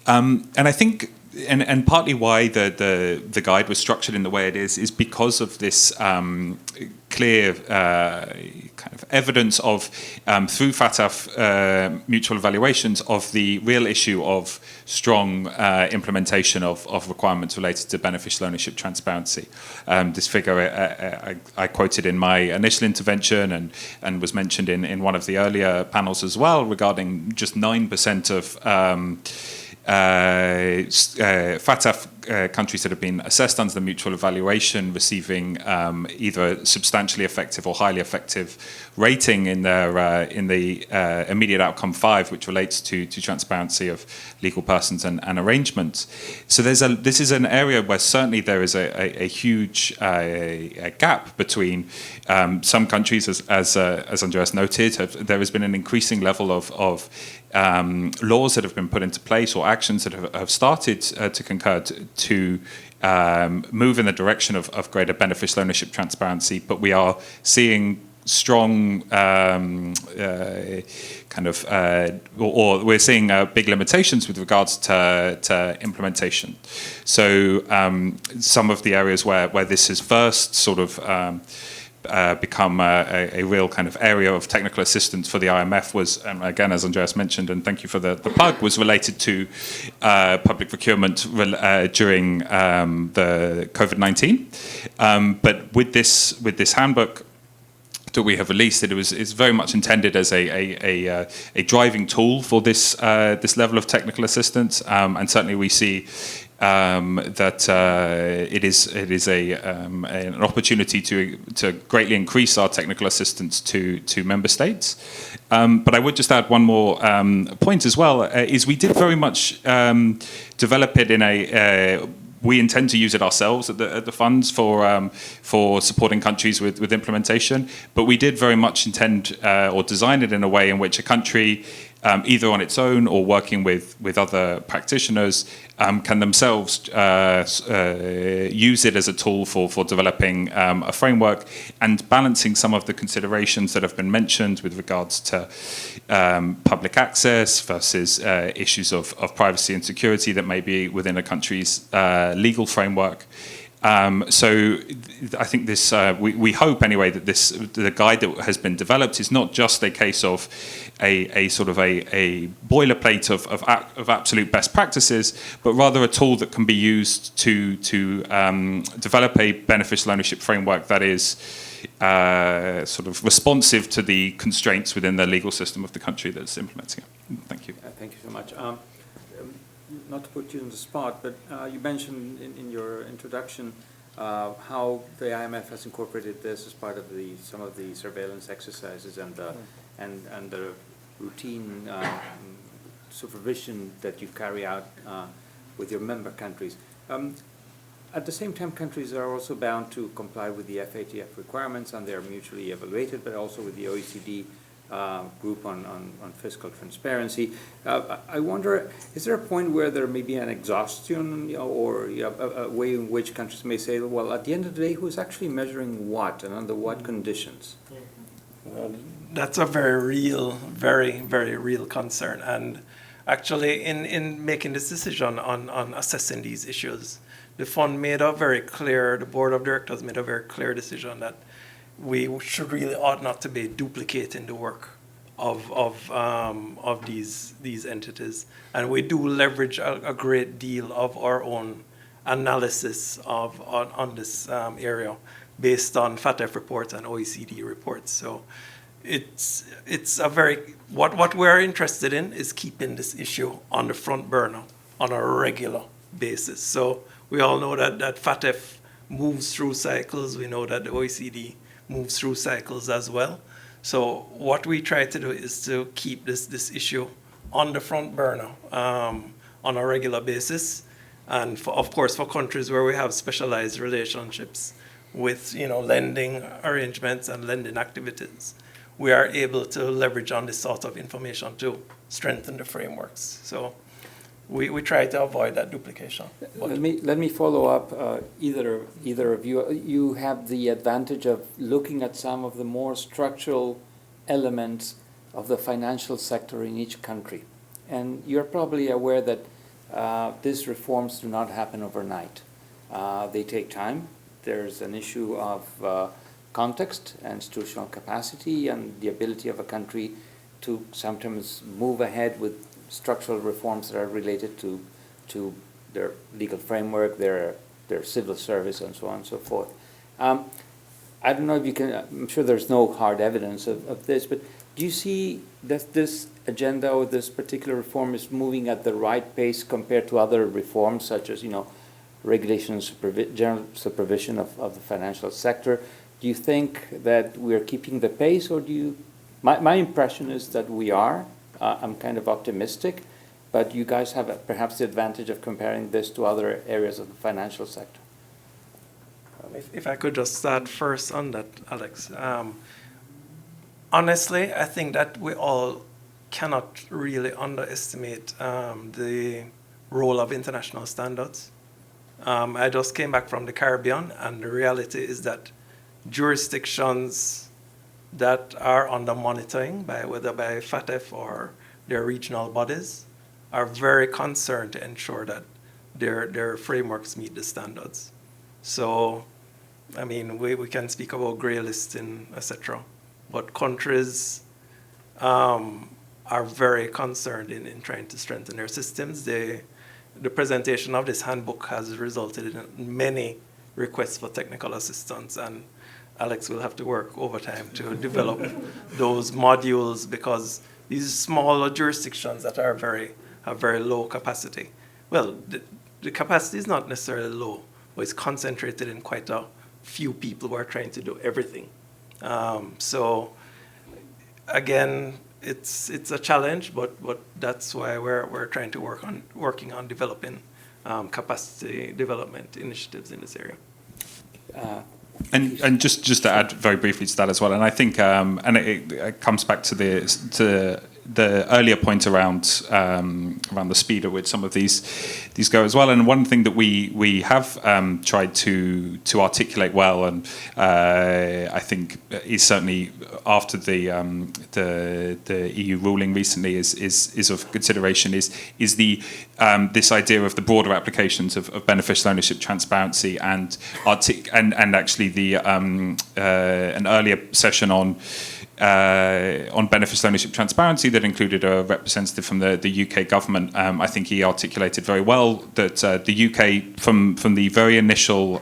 and I think. And partly why the guide was structured in the way it is because of this clear kind of evidence of through FATF mutual evaluations of the real issue of strong implementation of requirements related to beneficial ownership transparency. This figure I quoted in my initial intervention and was mentioned in one of the earlier panels as well regarding just 9% of FATF countries that have been assessed under the mutual evaluation receiving either substantially effective or highly effective rating in their in the immediate outcome 5, which relates to transparency of legal persons and arrangements. So this is an area where certainly there is a huge gap between some countries, as Andreas noted. There has been an increasing level of laws that have been put into place or actions that have started to concur to move in the direction of greater beneficial ownership transparency, but we are seeing strong or we're seeing big limitations with regards to implementation. So some of the areas where this is first sort of become a real kind of area of technical assistance for the IMF was, again, as Andreas mentioned, and thank you for the plug, was related to public procurement during the COVID-19. But with this handbook that we have released, it's very much intended as a driving tool for this level of technical assistance, and certainly we see that it is an opportunity to greatly increase our technical assistance to member states. But I would just add one more point as well, is we did very much develop it in we intend to use it ourselves at the funds for supporting countries with implementation, but we did very much intend or design it in a way in which a country, either on its own or working with other practitioners, can themselves use it as a tool for developing a framework and balancing some of the considerations that have been mentioned with regards to public access versus issues of privacy and security that may be within a country's legal framework. So I think this, we hope anyway that the guide that has been developed is not just a case of a sort of a boilerplate of absolute best practices, but rather a tool that can be used to develop a beneficial ownership framework that is sort of responsive to the constraints within the legal system of the country that's implementing it. Thank you. Thank you so much. Not to put you on the spot, but you mentioned in your introduction how the IMF has incorporated this as part of some of the surveillance exercises and the routine supervision that you carry out with your member countries. At the same time, countries are also bound to comply with the FATF requirements, and they are mutually evaluated, but also with the OECD group on fiscal transparency. I wonder, is there a point where there may be an exhaustion or a way in which countries may say, well, at the end of the day, who's actually measuring what and under what conditions? Well, that's a very real, very real concern. And actually, in making this decision on assessing these issues, the fund made a very clear, the board of directors made a very clear decision that we ought not to be duplicating the work of these entities, and we do leverage a great deal of our own analysis on this area based on FATF reports and OECD reports. So it's a very what we're interested in is keeping this issue on the front burner on a regular basis. So we all know that FATF moves through cycles. We know that the OECD moves through cycles as well. So what we try to do is to keep this issue on the front burner on a regular basis. And of course, for countries where we have specialized relationships with lending arrangements and lending activities, we are able to leverage on this sort of information to strengthen the frameworks. So we try to avoid that duplication. Let me follow up, either of you. You have the advantage of looking at some of the more structural elements of the financial sector in each country. And you're probably aware that these reforms do not happen overnight. They take time. There's an issue of context and institutional capacity and the ability of a country to sometimes move ahead with structural reforms that are related to their legal framework, their civil service, and so on and so forth. I don't know if you can, I'm sure there's no hard evidence of this, but do you see that this agenda or this particular reform is moving at the right pace compared to other reforms, such as, regulation and general supervision of the financial sector? Do you think that we're keeping the pace, or do you? My impression is that we are. I'm kind of optimistic, but you guys have perhaps the advantage of comparing this to other areas of the financial sector. If I could just start first on that, Alex. Honestly, I think that we all cannot really underestimate the role of international standards. I just came back from the Caribbean, and the reality is that jurisdictions that are under monitoring, whether by FATF or their regional bodies, are very concerned to ensure that their frameworks meet the standards. So, I mean, we can speak about grey listing, etc., but countries are very concerned in trying to strengthen their systems. The presentation of this handbook has resulted in many requests for technical assistance, and Alex will have to work overtime to develop those modules, because these smaller jurisdictions that have very low capacity. Well, the capacity is not necessarily low, but it's concentrated in quite a few people who are trying to do everything. So again, it's a challenge, but that's why we're trying to working on developing capacity development initiatives in this area. And just to add very briefly to that as well, and I think and it comes back to the earlier point around the speed at which some of these go as well. And one thing that we have tried to articulate well, and I think is certainly after the EU ruling recently is of consideration is the this idea of the broader applications of beneficial ownership transparency and actually the an earlier session on beneficial ownership transparency that included a representative from the UK government. I think he articulated very well that the UK, from the very initial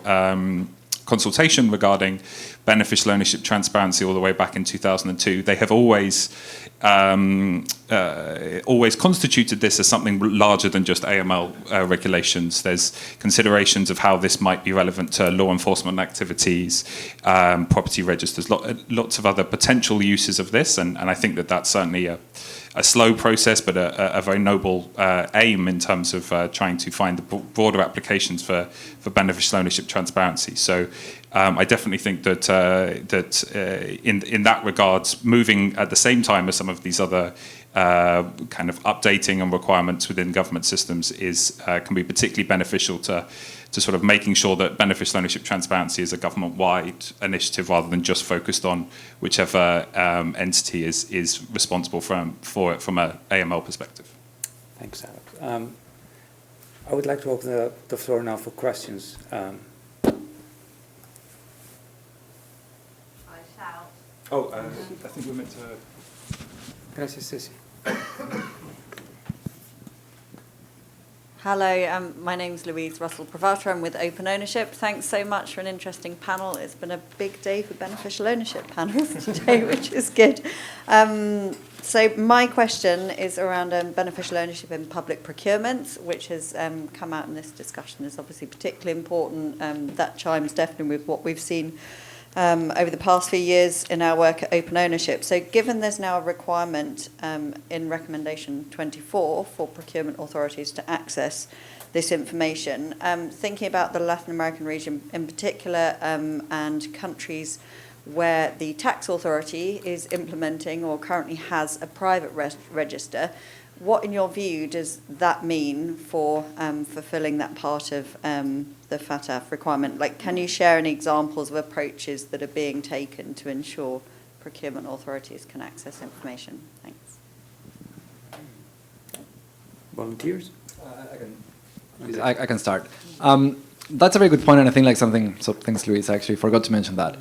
consultation regarding beneficial ownership transparency all the way back in 2002, they have always constituted this as something larger than just AML regulations. There's considerations of how this might be relevant to law enforcement activities, property registers, lots of other potential uses of this, and I think that that's certainly a slow process, but a very noble aim in terms of trying to find the broader applications for beneficial ownership transparency. So I definitely think that in that regards, moving at the same time as some of these other kind of updating and requirements within government systems can be particularly beneficial to sort of making sure that beneficial ownership transparency is a government-wide initiative rather than just focused on whichever entity is responsible for it from an AML perspective. Thanks, Alex. I would like to open the floor now for questions. I shout. I think we're meant to... Gracias, Ceci. Hello, my name's Louise Russell-Pravato. I'm with Open Ownership. Thanks so much for an interesting panel. It's been a big day for beneficial ownership panels today, which is good. So my question is around beneficial ownership in public procurements, which has come out in this discussion is obviously particularly important. That chimes definitely with what we've seen over the past few years in our work at Open Ownership. So given there's now a requirement in Recommendation 24 for procurement authorities to access this information, thinking about the Latin American region in particular and countries where the tax authority is implementing or currently has a private register, What, in your view, does that mean for fulfilling that part of the FATF requirement? Like, can you share any examples of approaches that are being taken to ensure procurement authorities can access information? Thanks. Volunteers? I can start. That's a very good point, and I think thanks, Luis, I actually forgot to mention that.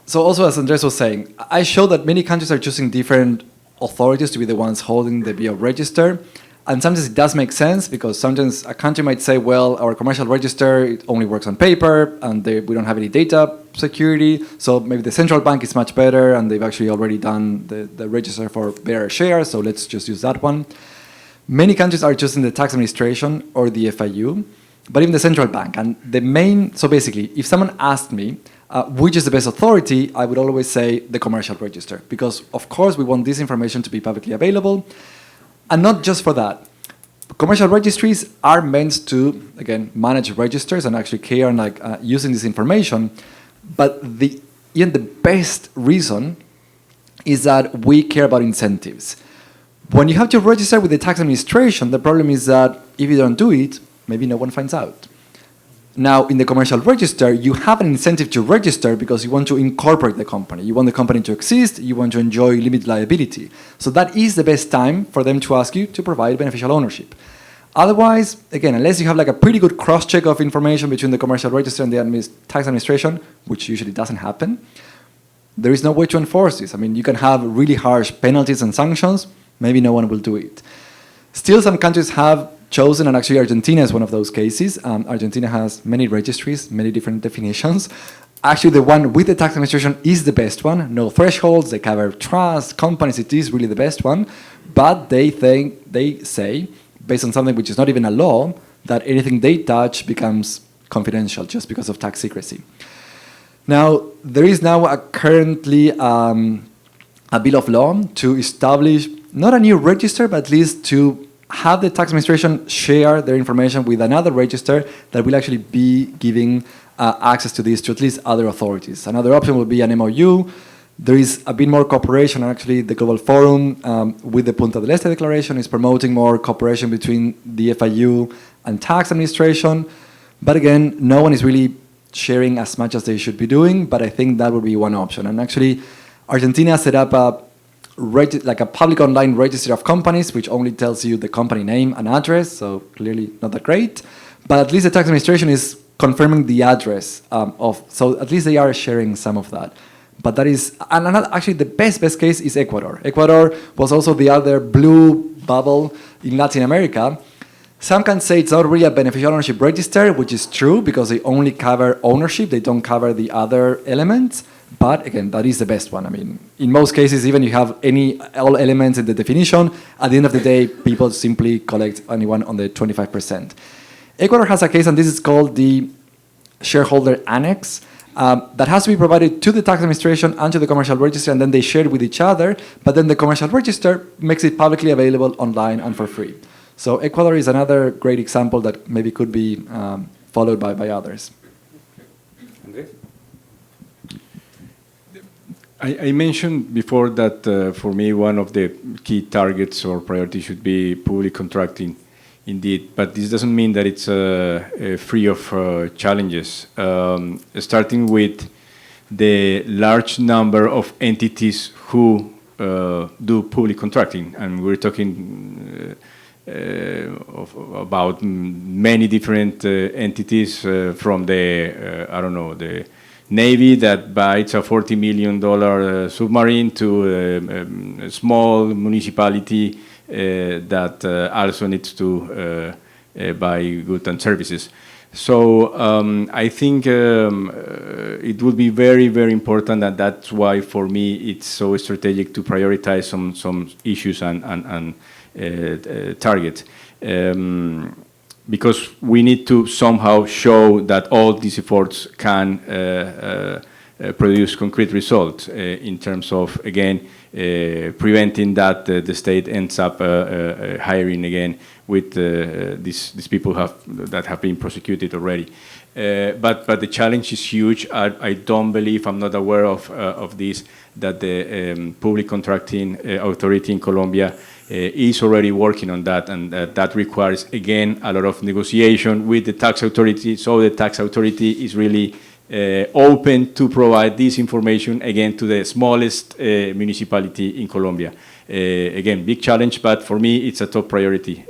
So also, as Andres was saying, I showed that many countries are choosing different authorities to be the ones holding the BO register. And sometimes it does make sense, because sometimes a country might say, well, our commercial register, it only works on paper, and we don't have any data security, so maybe the central bank is much better, and they've actually already done the register for bearer shares, so let's just use that one. Many countries are choosing the tax administration or the FIU, but even the central bank. And so basically, if someone asked me, which is the best authority, I would always say the commercial register, because of course we want this information to be publicly available. And not just for that. Commercial registries are meant to, again, manage registers and actually care on using this information. But even the best reason is that we care about incentives. When you have to register with the tax administration, the problem is that if you don't do it, maybe no one finds out. Now, in the commercial register, you have an incentive to register because you want to incorporate the company. You want the company to exist. You want to enjoy limited liability. So that is the best time for them to ask you to provide beneficial ownership. Otherwise, again, unless you have a pretty good cross-check of information between the commercial register and the tax administration, which usually doesn't happen, there is no way to enforce this. I mean, you can have really harsh penalties and sanctions. Maybe no one will do it. Still, some countries have chosen, and actually Argentina is one of those cases. Argentina has many registries, many different definitions. Actually, the one with the tax administration is the best one. No thresholds, they cover trusts, companies, it is really the best one. But they say, based on something which is not even a law, that anything they touch becomes confidential just because of tax secrecy. Now, there is now currently a bill of law to establish not a new register, but at least to have the tax administration share their information with another register that will actually be giving access to this to at least other authorities. Another option would be an MOU. There is a bit more cooperation. Actually, the Global Forum with the Punta del Este Declaration is promoting more cooperation between the FIU and tax administration. But again, no one is really sharing as much as they should be doing, but I think that would be one option. And actually, Argentina set up a public online register of companies, which only tells you the company name and address, so clearly not that great. But at least the tax administration is confirming the address so at least they are sharing some of that. But that is, and actually the best case is Ecuador. Ecuador was also the other blue bubble in Latin America. Some can say it's not really a beneficial ownership register, which is true because they only cover ownership, they don't cover the other elements. But again, that is the best one. I mean, in most cases, even if you have all elements in the definition, at the end of the day, people simply collect anyone on the 25%. Ecuador has a case, and this is called the shareholder annex, that has to be provided to the tax administration and to the commercial register, and then they share it with each other. But then the commercial register makes it publicly available online and for free. So Ecuador is another great example that maybe could be followed by others. Andres? I mentioned before that for me one of the key targets or priorities should be public contracting, indeed. But this doesn't mean that it's free of challenges. Starting with the large number of entities who do public contracting, and we're talking about many different entities from the Navy that buys a $40 million submarine to a small municipality that also needs to buy goods and services. So I think it would be very, very important, and that's why for me it's so strategic to prioritize some issues and targets. Because we need to somehow show that all these efforts can produce concrete results in terms of, again, preventing that the state ends up hiring again with these people that have been prosecuted already. But the challenge is huge. I don't believe, I'm not aware of this, that the public contracting authority in Colombia is already working on that, and that requires, again, a lot of negotiation with the tax authority. So the tax authority is really open to provide this information, again, to the smallest municipality in Colombia. Again, big challenge, but for me, it's a top priority.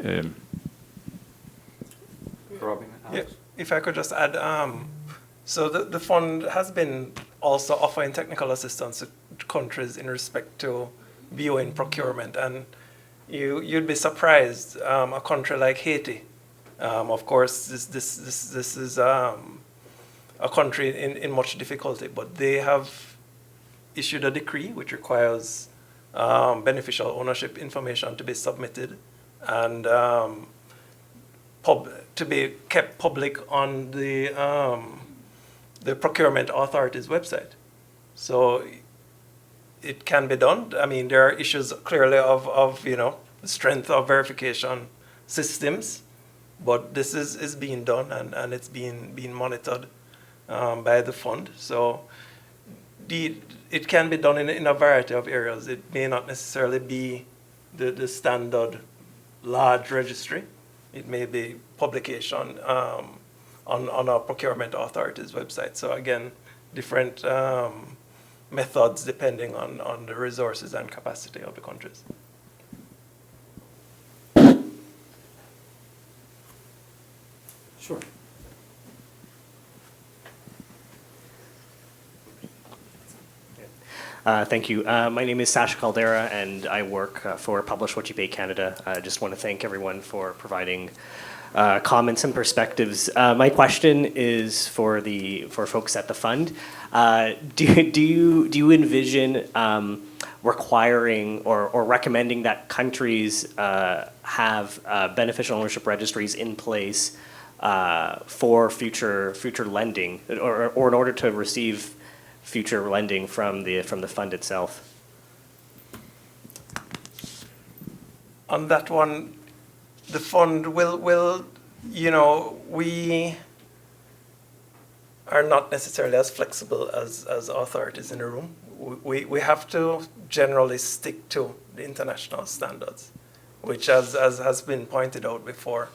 Robin, Yeah, if I could just add, so the fund has been also offering technical assistance to countries in respect to viewing procurement, and you'd be surprised. A country like Haiti, of course, this is a country in much difficulty, but they have issued a decree which requires beneficial ownership information to be submitted and to be kept public on the procurement authority's website. So it can be done. I mean, there are issues clearly of the strength of verification systems, but this is being done and it's being monitored by the fund. So it can be done in a variety of areas. It may not necessarily be the standard large registry. It may be publication on our procurement authority's website. So again, different methods depending on the resources and capacity of the countries. Sure. Thank you. My name is Sasha Caldera, and I work for Publish What You Pay Canada. I just want to thank everyone for providing comments and perspectives. My question is for folks at the fund. Do you envision requiring or recommending that countries have beneficial ownership registries in place for future lending, or in order to receive future lending from the fund itself? On that one, the fund will we are not necessarily as flexible as authorities in the room. We have to generally stick to the international standards, which as has been pointed out before,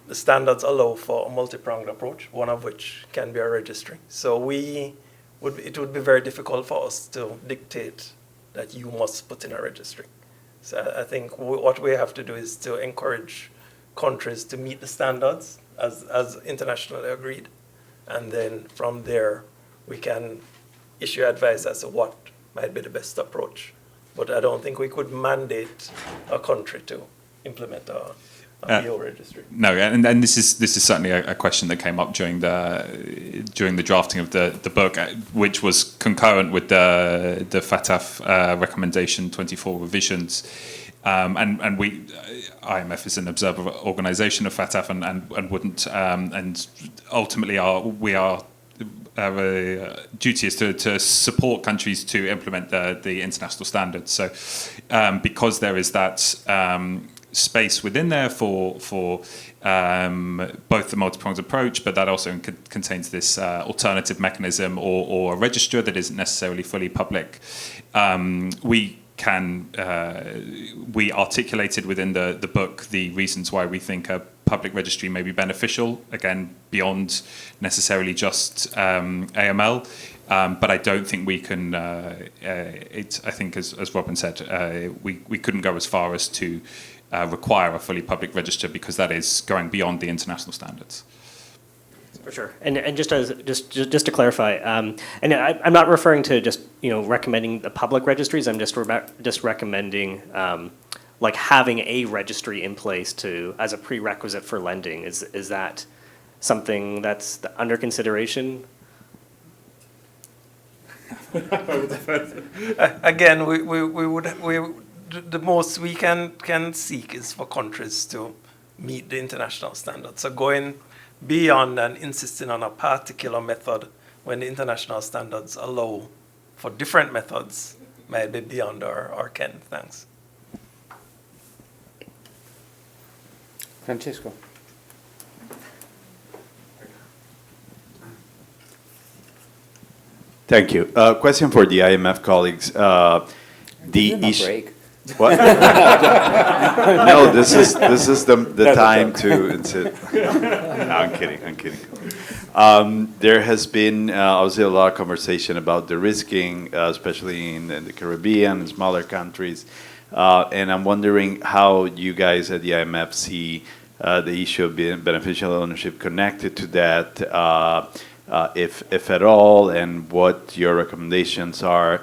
the standards allow for a multi-pronged approach, one of which can be a registry. So it would be very difficult for us to dictate that you must put in a registry. So I think what we have to do is to encourage countries to meet the standards as internationally agreed. And then from there, we can issue advice as to what might be the best approach. But I don't think we could mandate a country to implement a PO registry. No, and this is certainly a question that came up during the drafting of the book, which was concurrent with the FATF recommendation 24 revisions, and we IMF is an observer organisation of FATF and wouldn't and ultimately our duty is to support countries to implement the international standards. So because there is that space within there for both the multi-pronged approach, but that also contains this alternative mechanism or a register that isn't necessarily fully public. We articulated within the book the reasons why we think a public registry may be beneficial, again, beyond necessarily just AML. But I don't think we can, I think as Robin said, we couldn't go as far as to require a fully public register, because that is going beyond the international standards. For sure, and just to clarify, and I'm not referring to just recommending the public registries. I'm just recommending like having a registry in place as a prerequisite for lending. Is that something that's under consideration? Again, the most we can seek is for countries to meet the international standards. So going beyond and insisting on a particular method when the international standards allow for different methods might be beyond our ken. Thanks. Francesco. Thank you. Question for the IMF colleagues. Give him a break. What? No, this is the time to sit. No, I'm kidding. There has been obviously a lot of conversation about the risking, especially in the Caribbean and smaller countries. And I'm wondering how you guys at the IMF see the issue of beneficial ownership connected to that, if at all, and what your recommendations are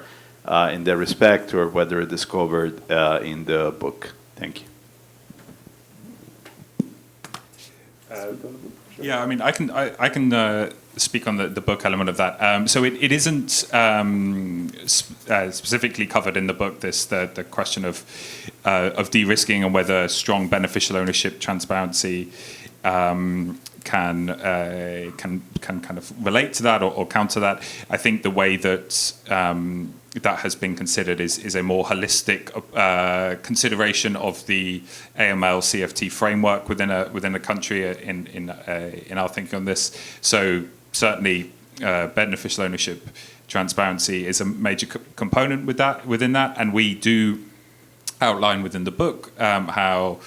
in that respect, or whether discovered in the book. Thank you. Yeah, I mean, I can speak on the book element of that. So it isn't specifically covered in the book. The question of de-risking and whether strong beneficial ownership transparency can kind of relate to that or counter that. I think the way that that has been considered is a more holistic consideration of the AML CFT framework within a country in our thinking on this. So certainly beneficial ownership transparency is a major component within that, and we do outline within the book how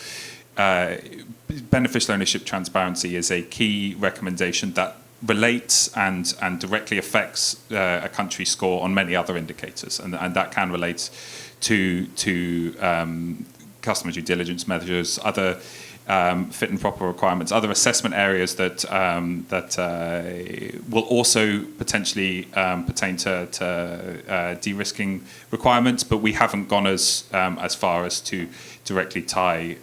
beneficial ownership transparency is a key recommendation that relates and directly affects a country's score on many other indicators, and that can relate to customer due diligence measures, other fit and proper requirements, other assessment areas that will also potentially pertain to de-risking requirements, but we haven't gone as far as to directly tie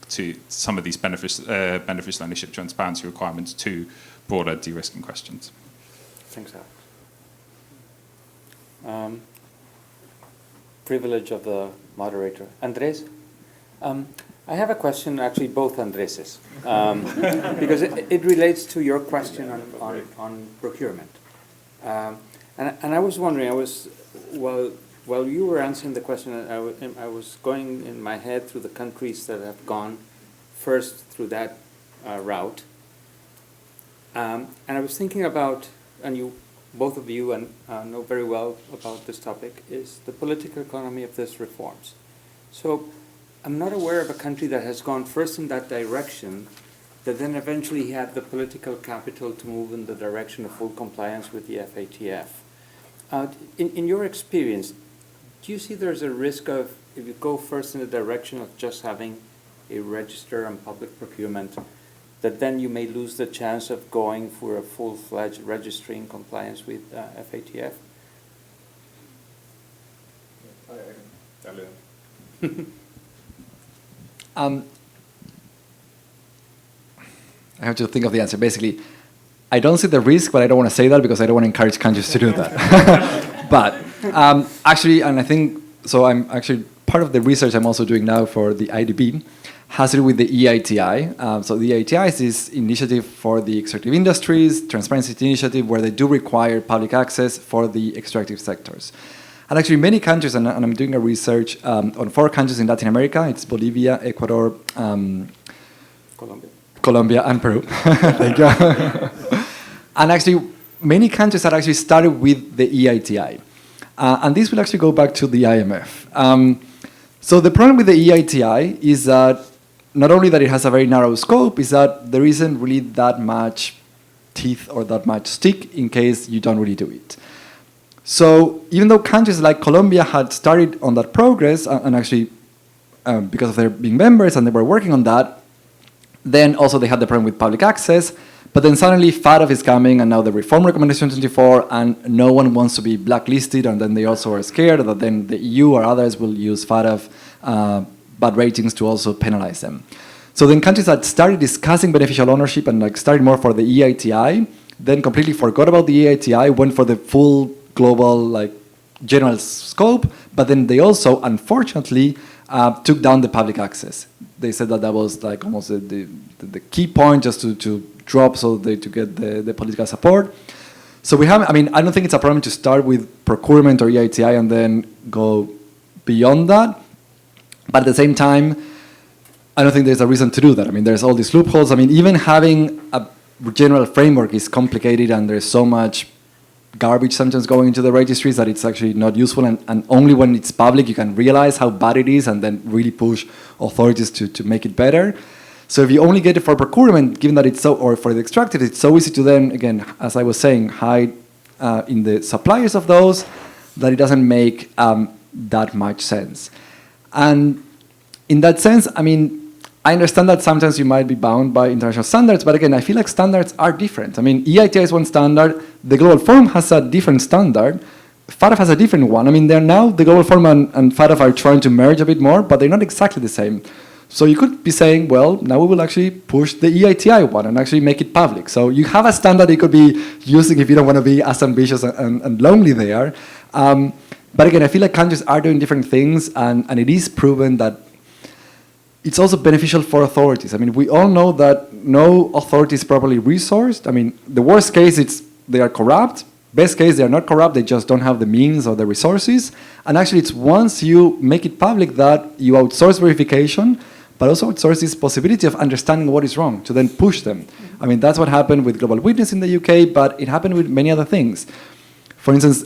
to some of these beneficial ownership transparency requirements to broader de-risking questions. Thanks, Alex. Privilege of the moderator. Andres? I have a question, actually both Andreses, because it relates to your question on procurement. And I was wondering, while you were answering the question, I was going in my head through the countries that have gone first through that route. And I was thinking about, and both of you know very well about this topic, is the political economy of these reforms. So I'm not aware of a country that has gone first in that direction, that then eventually had the political capital to move in the direction of full compliance with the FATF. In your experience, do you see there's a risk of, if you go first in the direction of just having a register on public procurement, that then you may lose the chance of going for a full-fledged registry in compliance with FATF? I have to think of the answer. Basically, I don't see the risk, but I don't want to say that because I don't want to encourage countries to do that. But actually, and I think, so I'm actually, part of the research I'm also doing now for the IADB has to do with the EITI. So the EITI is this initiative for the extractive industries, transparency initiative, where they do require public access for the extractive sectors. And actually many countries, and I'm doing a research on 4 countries in Latin America. It's Bolivia, Ecuador, Colombia and Peru. Thank you. And actually, many countries that actually started with the EITI. And this will actually go back to the IMF. So the problem with the EITI is that not only that it has a very narrow scope, is that there isn't really that much teeth or that much stick in case you don't really do it. So even though countries like Colombia had started on that progress, and actually because of their being members and they were working on that, then also they had the problem with public access, but then suddenly FATF is coming, and now the Reform Recommendation 24, and no one wants to be blacklisted, and then they also are scared that then the EU or others will use FATF bad ratings to also penalize them. So then countries that started discussing beneficial ownership and like started more for the EITI, then completely forgot about the EITI, went for the full global like general scope, but then they also, unfortunately, took down the public access. They said that was like almost the key point just to drop so to get the political support. So we have, I mean, I don't think it's a problem to start with procurement or EITI and then go beyond that. But at the same time, I don't think there's a reason to do that. I mean, there's all these loopholes. I mean, even having a general framework is complicated, and there's so much garbage sometimes going into the registries that it's actually not useful. And only when it's public you can realize how bad it is and then really push authorities to make it better. So if you only get it for procurement, given that it's so, or for the extracted, it's so easy to then, again, as I was saying, hide in the suppliers of those, that it doesn't make that much sense. And in that sense, I mean, I understand that sometimes you might be bound by international standards, but again, I feel like standards are different. I mean, EITI is one standard, the Global Forum has a different standard, FATF has a different one. I mean, they're now, the Global Forum and FATF are trying to merge a bit more, but they're not exactly the same. So you could be saying, well, now we will actually push the EITI one and actually make it public. So you have a standard you could be using if you don't want to be as ambitious and lonely there. But again, I feel like countries are doing different things, and it is proven that it's also beneficial for authorities. I mean, we all know that no authority is properly resourced. I mean, the worst case, it's they are corrupt. Best case, they are not corrupt, they just don't have the means or the resources. And actually, it's once you make it public that you outsource verification, but also outsource this possibility of understanding what is wrong, to then push them. I mean, that's what happened with Global Witness in the UK, but it happened with many other things. For instance,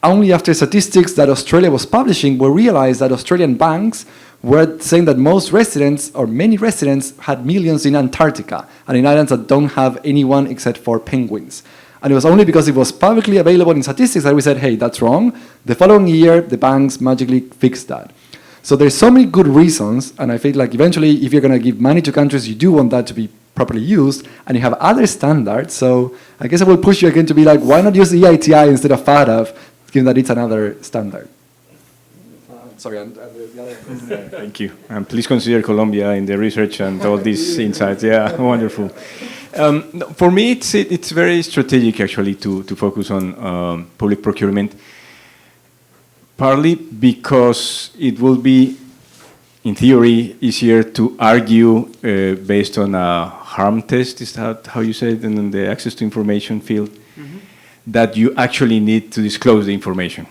only after statistics that Australia was publishing, we realized that Australian banks were saying that most residents, or many residents, had millions in Antarctica, and in islands that don't have anyone except for penguins. And it was only because it was publicly available in statistics that we said, hey, that's wrong. The following year, the banks magically fixed that. So there's so many good reasons, and I feel like eventually, if you're going to give money to countries, you do want that to be properly used, and you have other standards. So I guess I will push you again to be like, why not use the EITI instead of FATF, given that it's another standard? Sorry, and the other. Thank you. And please consider Colombia in the research and all these insights. Yeah, wonderful. For me, it's very strategic, actually, to focus on public procurement. Partly because it will be, in theory, easier to argue based on a harm test, is that how you say it, in the access to information field, that you actually need to disclose the information.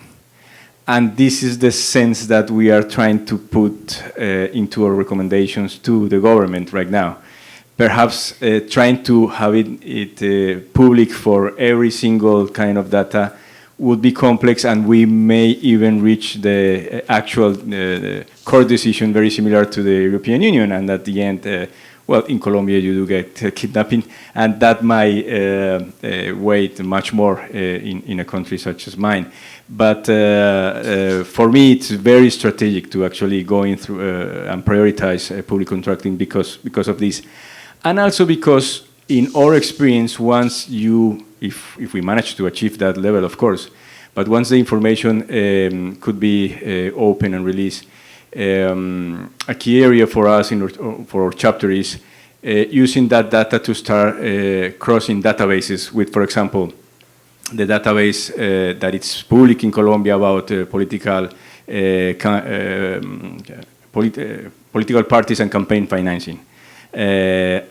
And this is the sense that we are trying to put into our recommendations to the government right now. Perhaps trying to have it public for every single kind of data would be complex, and we may even reach the actual court decision very similar to the European Union, and at the end, well, in Colombia you do get kidnapping, and that might weigh much more in a country such as mine. But for me, it's very strategic to actually go in through and prioritize public contracting because of this. And also because in our experience, once you, if we manage to achieve that level, of course, but once the information could be open and released, a key area for us for our chapter is using that data to start crossing databases with, for example, the database that is public in Colombia about political parties and campaign financing.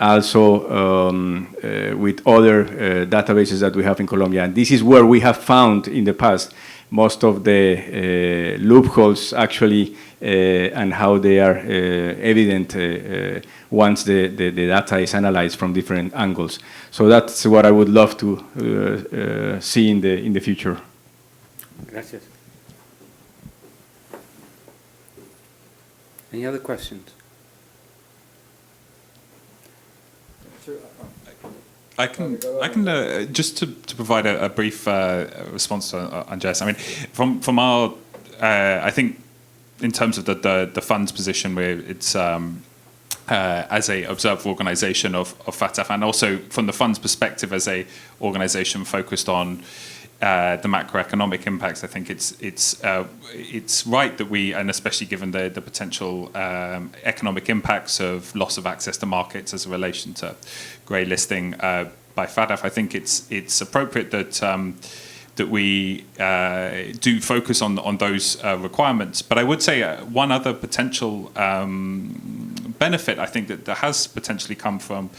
Also with other databases that we have in Colombia. And this is where we have found in the past most of the loopholes actually and how they are evident once the data is analyzed from different angles. So that's what I would love to see in the future. Gracias. Any other questions? I can just to provide a brief response to Andres. I mean, from our, I think, in terms of the fund's position, where it's as a observer organisation of FATF, and also from the fund's perspective as a organisation focused on the macroeconomic impacts, I think it's right that we, and especially given the potential economic impacts of loss of access to markets as a relation to grey listing by FATF, I think it's appropriate that we do focus on those requirements. But I would say one other potential benefit I think that has potentially come from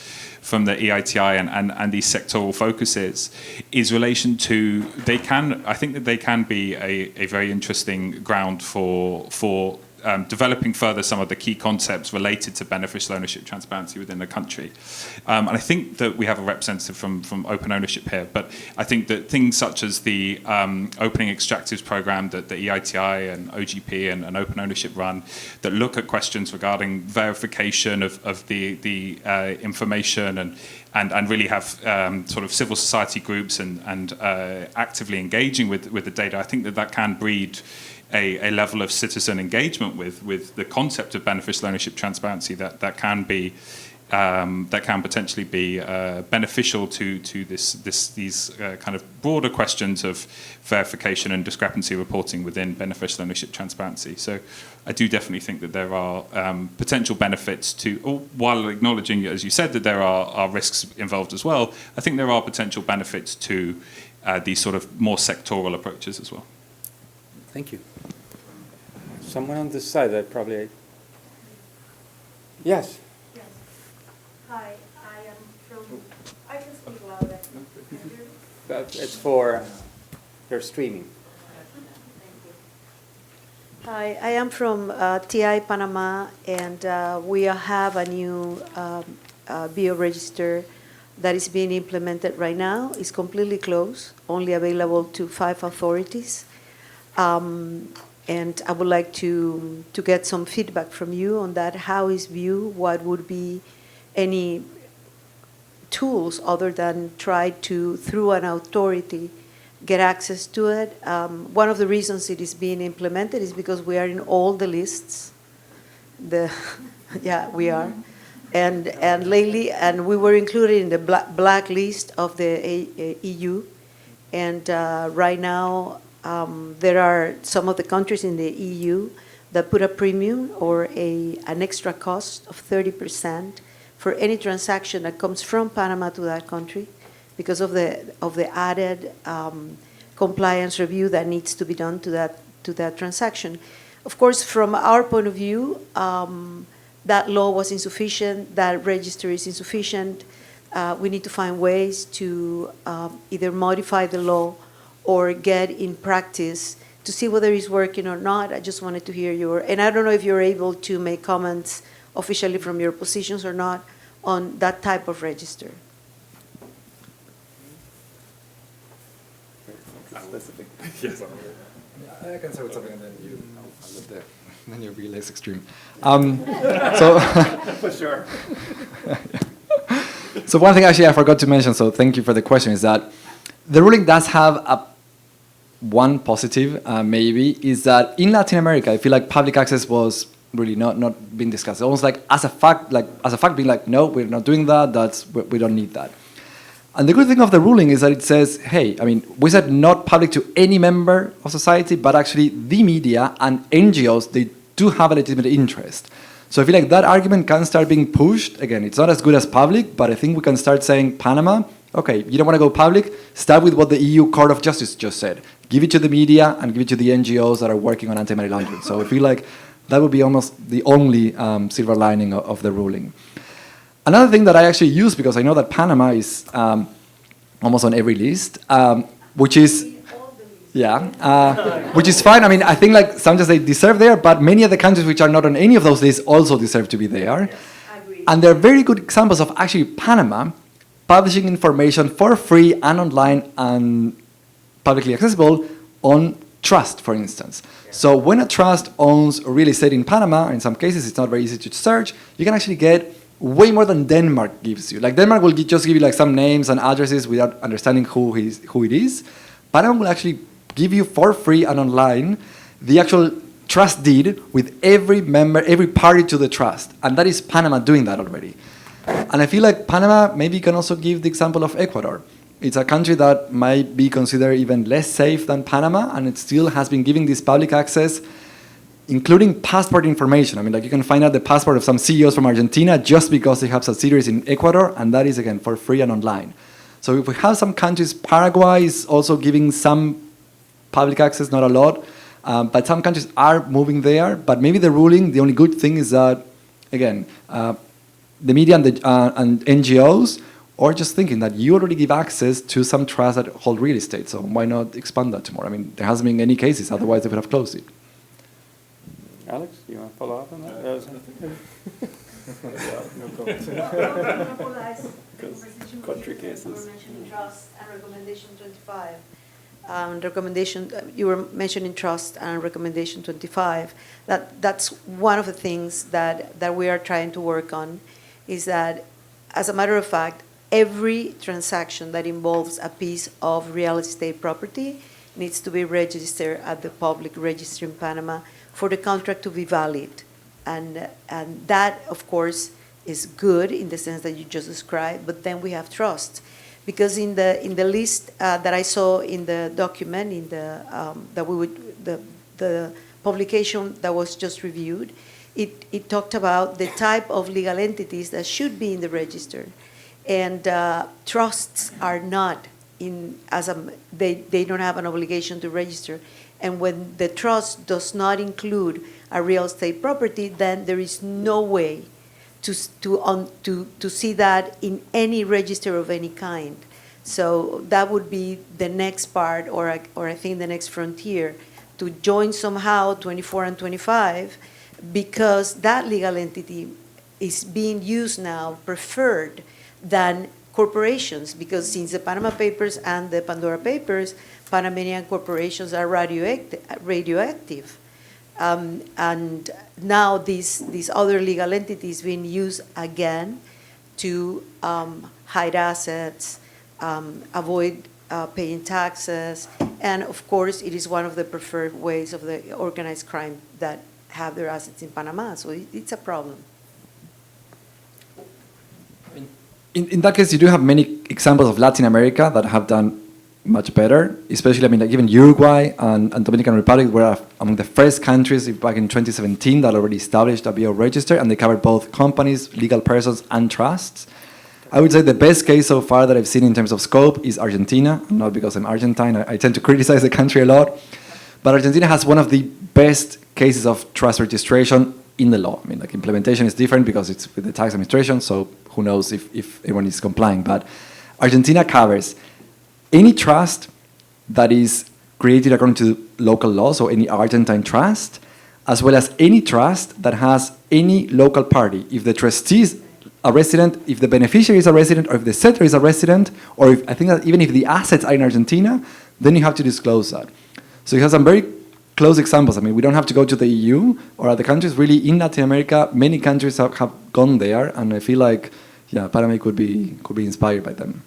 the EITI and these sectoral focuses is relation to I think that they can be a very interesting ground for developing further some of the key concepts related to beneficial ownership transparency within the country. And I think that we have a representative from Open Ownership here, but I think that things such as the Opening Extractives program that the EITI and OGP and Open Ownership run that look at questions regarding verification of the information and really have sort of civil society groups and actively engaging with the data, I think that can breed a level of citizen engagement with the concept of beneficial ownership transparency that can potentially be beneficial to these kind of broader questions of verification and discrepancy reporting within beneficial ownership transparency. So I do definitely think that there are potential benefits while acknowledging, as you said, that there are risks involved as well. I think there are potential benefits to these sort of more sectoral approaches as well. Thank you. Someone on this side, that probably... Yes. Yes. Hi, I am from... I can speak louder. It's for... They're streaming. Hi, I am from TI Panama, and we have a new bioregister that is being implemented right now. It's completely closed, only available to 5 authorities. And I would like to get some feedback from you on that. How is viewed? What would be any tools other than try to, through an authority, get access to it? One of the reasons it is being implemented is because we are in all the lists. Yeah, we are. And lately, and we were included in the black list of the EU. And right now, there are some of the countries in the EU that put a premium or an extra cost of 30% for any transaction that comes from Panama to that country because of the added compliance review that needs to be done to that transaction. Of course, from our point of view, that law was insufficient, that register is insufficient. We need to find ways to either modify the law or get in practice to see whether it's working or not. I just wanted to hear and I don't know if you're able to make comments officially from your positions or not on that type of register. Yes. I can start with something and then you be less extreme. For sure. So one thing actually I forgot to mention, so thank you for the question, is that the ruling does have one positive, maybe, is that in Latin America, I feel like public access was really not being discussed. Almost like as a fact being like, no, we're not doing that, we don't need that. And the good thing of the ruling is that it says, hey, I mean, we said not public to any member of society, but actually the media and NGOs, they do have a legitimate interest. So I feel like that argument can start being pushed. Again, it's not as good as public, but I think we can start saying, Panama, okay, you don't want to go public, start with what the EU Court of Justice just said. Give it to the media and give it to the NGOs that are working on anti-money laundering. So I feel like that would be almost the only silver lining of the ruling. Another thing that I actually use, because I know that Panama is almost on every list, which is, which is fine. I mean, I think like sometimes they deserve there, but many of the countries which are not on any of those lists also deserve to be there. Yes, I agree. And there are very good examples of actually Panama publishing information for free and online and publicly accessible on trust, for instance. Yeah. So when a trust owns real estate in Panama, in some cases it's not very easy to search, you can actually get way more than Denmark gives you. Like Denmark will just give you like some names and addresses without understanding who it is. Panama will actually give you for free and online the actual trust deed with every member, every party to the trust. And that is Panama doing that already. And I feel like Panama maybe can also give the example of Ecuador. It's a country that might be considered even less safe than Panama, and it still has been giving this public access, including passport information. I mean, like you can find out the passport of some CEOs from Argentina just because they have subsidiaries in Ecuador, and that is, again, for free and online. So if we have some countries, Paraguay is also giving some public access, not a lot, but some countries are moving there. But maybe the ruling, the only good thing is that again, the media and NGOs are just thinking that you already give access to some trusts that hold real estate, so why not expand that to more? I mean, there hasn't been any cases, otherwise they would have closed it. Alex, you want to follow up on that? Country cases. Trust and recommendation 25. You were mentioning trust and recommendation 25. That's one of the things that we are trying to work on, is that, as a matter of fact, every transaction that involves a piece of real estate property needs to be registered at the public register in Panama for the contract to be valid. And that, of course, is good in the sense that you just described, but then we have trust. Because in the list that I saw in the document, in the publication that was just reviewed, it talked about the type of legal entities that should be in the register. And trusts are not they don't have an obligation to register. And when the trust does not include a real estate property, then there is no way to see that in any register of any kind. So that would be the next part, or I think the next frontier, to join somehow 24 and 25, because that legal entity is being used now preferred than corporations, because since the Panama Papers and the Pandora Papers, Panamanian corporations are radioactive. And now these other legal entities being used again to hide assets, avoid paying taxes, and of course it is one of the preferred ways of the organized crime that have their assets in Panama, so it's a problem. In that case, you do have many examples of Latin America that have done much better, especially, I mean, like even Uruguay and Dominican Republic were among the first countries back in 2017 that already established a BO register, and they covered both companies, legal persons, and trusts. I would say the best case so far that I've seen in terms of scope is Argentina, not because I'm Argentine, I tend to criticize the country a lot, but Argentina has one of the best cases of trust registration in the law. I mean, like implementation is different because it's with the tax administration, so who knows if everyone is complying, but Argentina covers any trust that is created according to local law, so any Argentine trust, as well as any trust that has any local party. If the trustee is a resident, if the beneficiary is a resident, or if the settler is a resident, or if, I think that even if the assets are in Argentina, then you have to disclose that. So you have some very close examples. I mean, we don't have to go to the EU or other countries. Really, in Latin America, many countries have gone there, and I feel like, yeah, Panama could be inspired by them.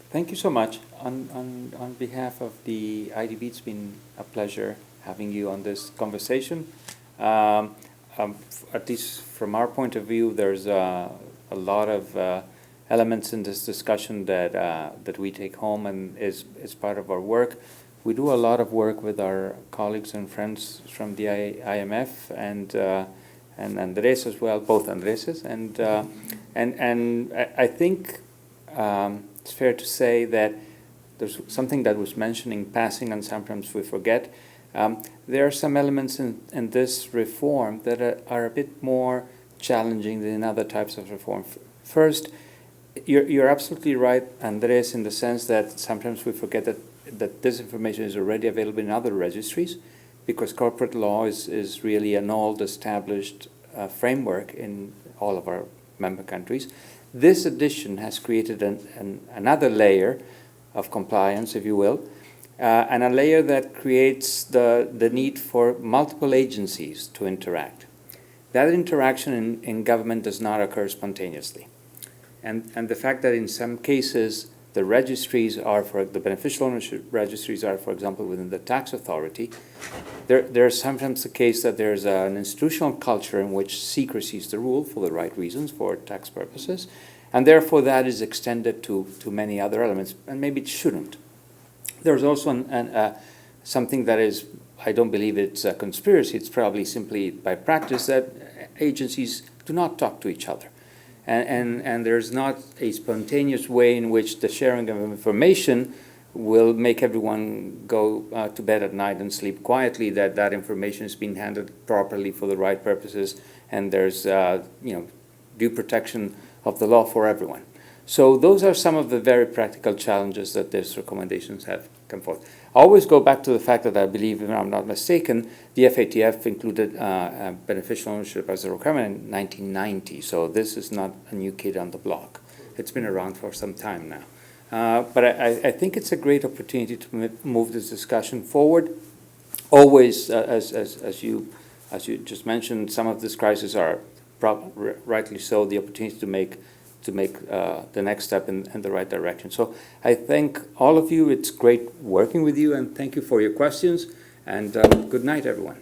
Thank you so much. On behalf of the IDB, it's been a pleasure having you on this conversation. At least from our point of view, there's a lot of elements in this discussion that we take home and is part of our work. We do a lot of work with our colleagues and friends from the IMF and Andres as well, both Andreses, and I think it's fair to say that there's something that was mentioned in passing, and sometimes we forget. There are some elements in this reform that are a bit more challenging than other types of reform. First, you're absolutely right, Andres, in the sense that sometimes we forget that this information is already available in other registries, because corporate law is really an old established framework in all of our member countries. This addition has created another layer of compliance, if you will, and a layer that creates the need for multiple agencies to interact. That interaction in government does not occur spontaneously. And the fact that in some cases the registries are, for the beneficial ownership registries are, for example, within the tax authority, there's sometimes the case that there's an institutional culture in which secrecy is the rule for the right reasons, for tax purposes, and therefore that is extended to many other elements, and maybe it shouldn't. There's also something that is, I don't believe it's a conspiracy, it's probably simply by practice that agencies do not talk to each other. And there's not a spontaneous way in which the sharing of information will make everyone go to bed at night and sleep quietly, that that information is being handled properly for the right purposes, and there's due protection of the law for everyone. So those are some of the very practical challenges that these recommendations have come forth. I always go back to the fact that I believe, if I'm not mistaken, the FATF included beneficial ownership as a requirement in 1990. So this is not a new kid on the block. It's been around for some time now. But I think it's a great opportunity to move this discussion forward. Always, as you just mentioned, some of these crises are rightly so the opportunity to make the next step in the right direction. So I thank all of you. It's great working with you, and thank you for your questions. And good night, everyone.